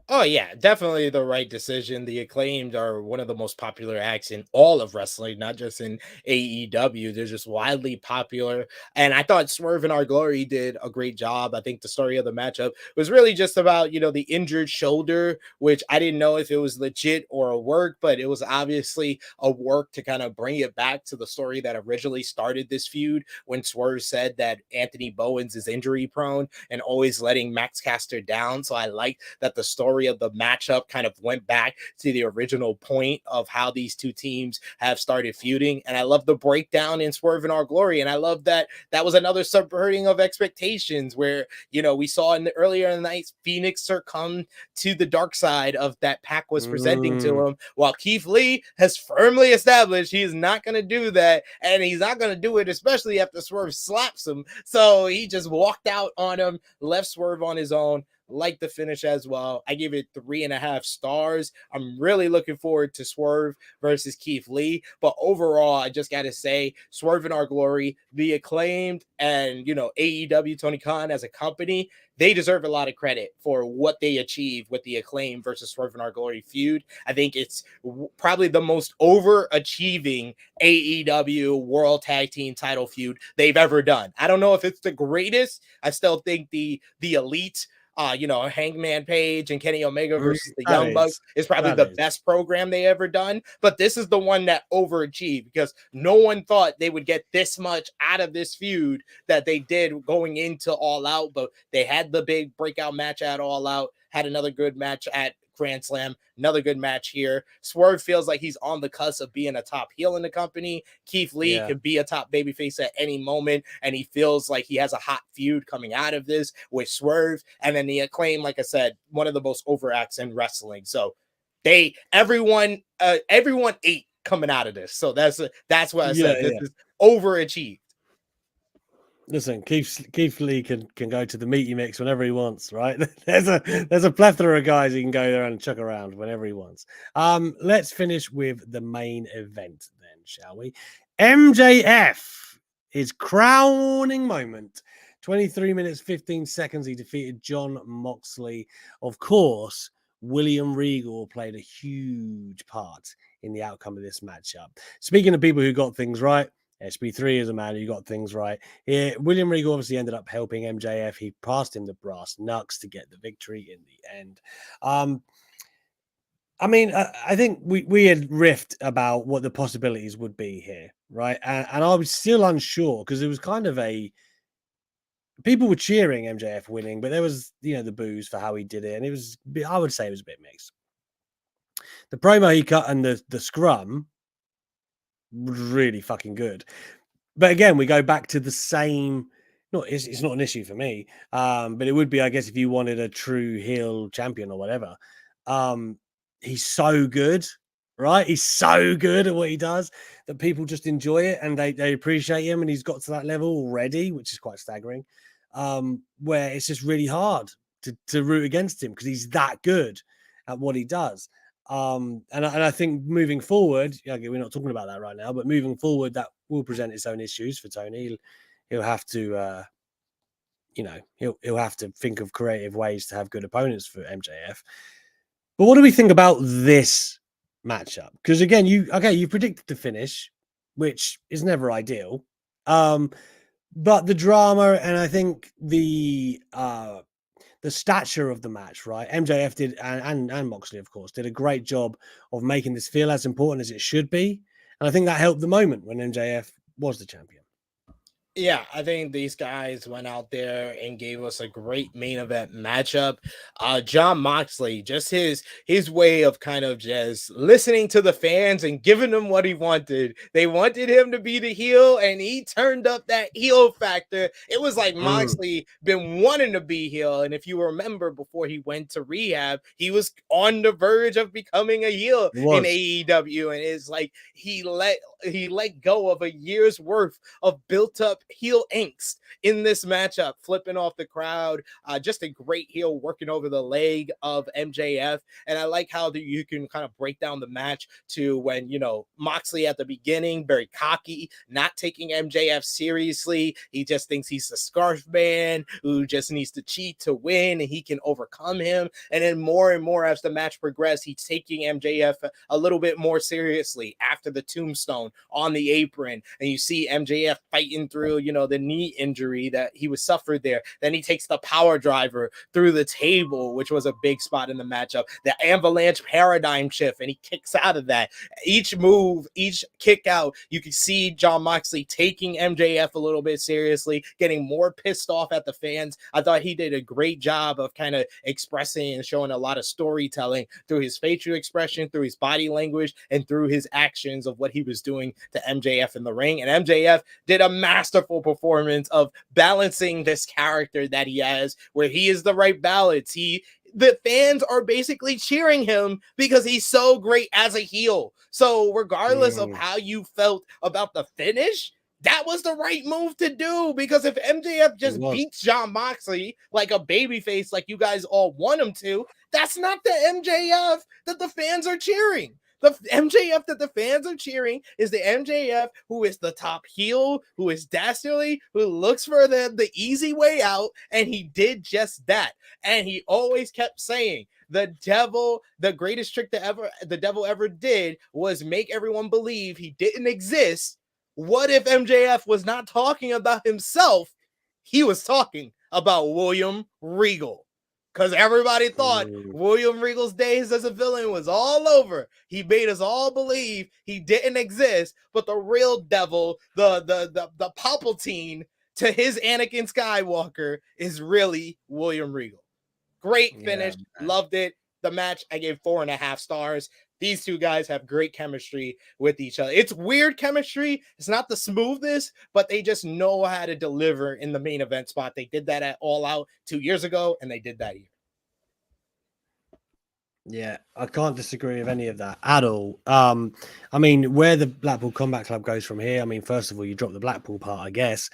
Oh yeah, definitely the right decision. The Acclaimed are one of the most popular acts in all of wrestling, not just in AEW. They're just widely popular, and I thought Swerve and Our Glory did a great job. I think the story of the matchup was really just about the injured shoulder, which I didn't know if it was legit or a work, but it was obviously a work to kind of bring it back to the story that originally started this feud when Swerve said that Anthony Bowens is injury prone and always letting Max Caster down. So I like that the story of the matchup kind of went back to the original point of how these two teams have started feuding. And I love the breakdown in Swerve and Our Glory. And I love that that was another subverting of expectations where, we saw earlier in the night, Phoenix succumb to the dark side of that Pac was presenting to him, while Keith Lee has firmly established he is not going to do that. And he's not going to do it, especially after Swerve slaps him. So he just walked out on him, left Swerve on his own. Like the finish as well. I give it 3.5 stars. I'm really looking forward to Swerve versus Keith Lee. But overall, I just got to say, Swerve in Our Glory, the Acclaimed, and, AEW, Tony Khan as a company, they deserve a lot of credit for what they achieved with the Acclaim versus Swerve in Our Glory feud. I think it's probably the most overachieving AEW World Tag Team title feud they've ever done. I don't know if it's the greatest. I still think the Elite, Hangman Page and Kenny Omega versus the Young Bucks is probably the best program they ever done. But this is the one that overachieved because no one thought they would get this much out of this feud that they did going into All Out. But they had the big breakout match at All Out, had another good match at Grand Slam, another good match here. Swerve feels like he's on the cusp of being a top heel in the company. Keith Lee could be a top babyface at any moment, and he feels like he has a hot feud coming out of this with Swerve. And then the Acclaim, like I said, one of the most overacts in wrestling. So everyone ate coming out of this. So that's what I said. This is overachieved. Listen, Keith Lee can go to the meaty mix whenever he wants, right? There's a plethora of guys he can go there and chuck around whenever he wants. Let's finish with the main event then, shall we? MJF, his crowning moment. 23 minutes, 15 seconds. He defeated Jon Moxley. Of course, William Regal played a huge part in the outcome of this matchup. Speaking of people who got things right, SB3 is a man who got things right. William Regal obviously ended up helping MJF. He passed him the brass knucks to get the victory in the end. I think we had riffed about what the possibilities would be here, right? And I was still unsure because it was kind of people were cheering MJF winning, but there was, the boos for how he did it. And I would say it was a bit mixed. The promo he cut and the scrum was really fucking good. But again, we go back to the same. It's not an issue for me, but it would be, I guess, if you wanted a true heel champion or whatever. He's so good, right? He's so good at what he does that people just enjoy it and they appreciate him. And he's got to that level already, which is quite staggering. Where it's just really hard to root against him because he's that good at what he does. And I think moving forward, we're not talking about that right now, but moving forward, that will present its own issues for Tony. He'll have to, he'll have to think of creative ways to have good opponents for MJF. But what do we think about this matchup? Because again, you predicted the finish, which is never ideal. But the drama and I think the stature of the match, right? MJF did, and Moxley, of course, did a great job of making this feel as important as it should be. And I think that helped the moment when MJF was the champion. Yeah, I think these guys went out there and gave us a great main event matchup. Jon Moxley, just his way of kind of just listening to the fans and giving them what he wanted. They wanted him to be the heel, and he turned up that heel factor. It was like Moxley been wanting to be heel, and if you remember, before he went to rehab, he was on the verge of becoming a heel in AEW, and it's like he let go of a year's worth of built up heel angst in this matchup, flipping off the crowd. Just a great heel working over the leg of MJF. And I like how you can kind of break down the match to when, Moxley at the beginning, very cocky, not taking MJF seriously. He just thinks he's the scarf man who just needs to cheat to win and he can overcome him. And then more and more as the match progressed, he's taking MJF a little bit more seriously after the tombstone on the apron. And you see MJF fighting through, the knee injury that he was suffered there. Then he takes the power driver through the table, which was a big spot in the matchup. The avalanche paradigm shift, and he kicks out of that. Each move, each kick out, you can see Jon Moxley taking MJF a little bit seriously, getting more pissed off at the fans. I thought he did a great job of kind of expressing and showing a lot of storytelling through his facial expression, through his body language, and through his actions of what he was doing to MJF in the ring. And MJF did a masterful performance of balancing this character that he has, where he is the right balance. The fans are basically cheering him because he's so great as a heel. So regardless of how you felt about the finish, that was the right move to do, because if MJF just beats Jon Moxley like a babyface, like you guys all want him to, that's not the MJF that the fans are cheering. The MJF that the fans are cheering is the MJF who is the top heel, who is dastardly, who looks for the easy way out, and he did just that. And he always kept saying, the greatest trick the devil ever did was make everyone believe he didn't exist. What if MJF was not talking about himself? He was talking about William Regal. Because everybody thought William Regal's days as a villain was all over. He made us all believe he didn't exist, but the real devil, the Palpatine to his Anakin Skywalker, is really William Regal. Great finish. Loved it. The match, I gave 4.5 stars. These two guys have great chemistry with each other. It's weird chemistry. It's not the smoothest, but they just know how to deliver in the main event spot. They did that at All Out 2 years ago, and they did that here. Yeah, I can't disagree with any of that at all. I mean, where the Blackpool Combat Club goes from here, I mean, first of all, you drop the Blackpool part, I guess.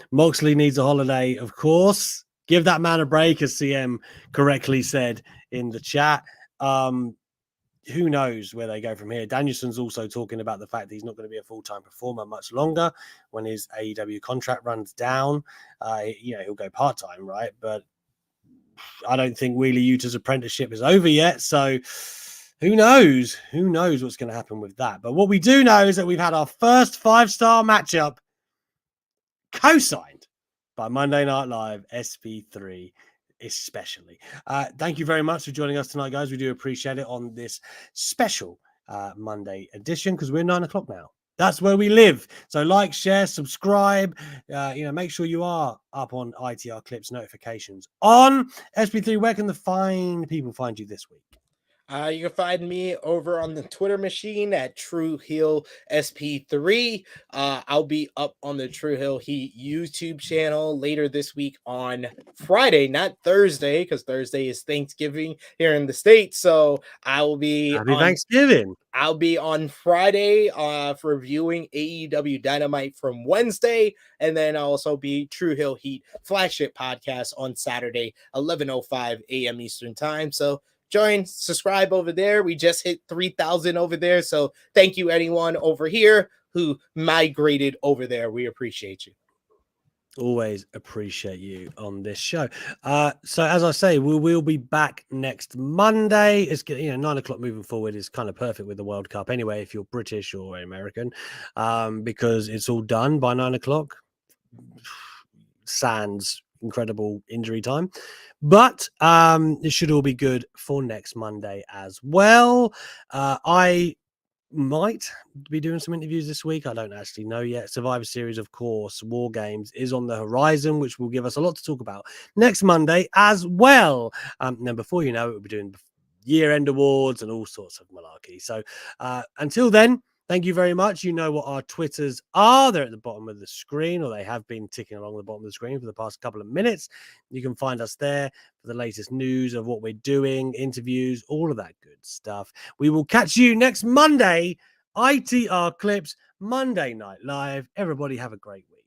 Moxley needs a holiday, of course. Give that man a break, as CM correctly said in the chat. Who knows where they go from here? Danielson's also talking about the fact that he's not going to be a full-time performer much longer when his AEW contract runs down. He'll go part-time, right? But I don't think Wheeler Yuta's apprenticeship is over yet. So who knows? Who knows what's going to happen with that? But what we do know is that we've had our first 5-star matchup co-signed by Monday Night Live SP3. Especially. Thank you very much for joining us tonight, guys. We do appreciate it on this special Monday edition, because we're 9 o'clock now. That's where we live. So like, share, subscribe. Make sure you are up on ITR Clips notifications on SP3. Where can the fine people find you this week? You can find me over on the Twitter machine at True Heel SP3. I'll be up on the True Heel Heat YouTube channel later this week on Friday, not Thursday, because Thursday is Thanksgiving here in the States. So I will be Happy Thanksgiving. I'll be on Friday for reviewing AEW Dynamite from Wednesday, and then I'll also be True Heel Heat flagship podcast on Saturday, 11:05 a.m. Eastern Time. So join, subscribe over there. We just hit 3,000 over there. So thank you, anyone over here who migrated over there. We appreciate you. Always appreciate you on this show. So as I say, we will be back next Monday. It's 9 o'clock moving forward is kind of perfect with the World Cup anyway, if you're British or American, because it's all done by 9 o'clock. Sans incredible injury time, but it should all be good for next Monday as well. I might be doing some interviews this week. I don't actually know yet. Survivor Series, of course, War Games is on the horizon, which will give us a lot to talk about next Monday as well. And then before you know it, we'll be doing year-end awards and all sorts of malarkey. So until then, thank you very much. You know what our Twitters are. They're at the bottom of the screen, or they have been ticking along the bottom of the screen for the past couple of minutes. You can find us there for the latest news of what we're doing, interviews, all of that good stuff. We will catch you next Monday. ITR Clips, Monday Night Live. Everybody have a great week.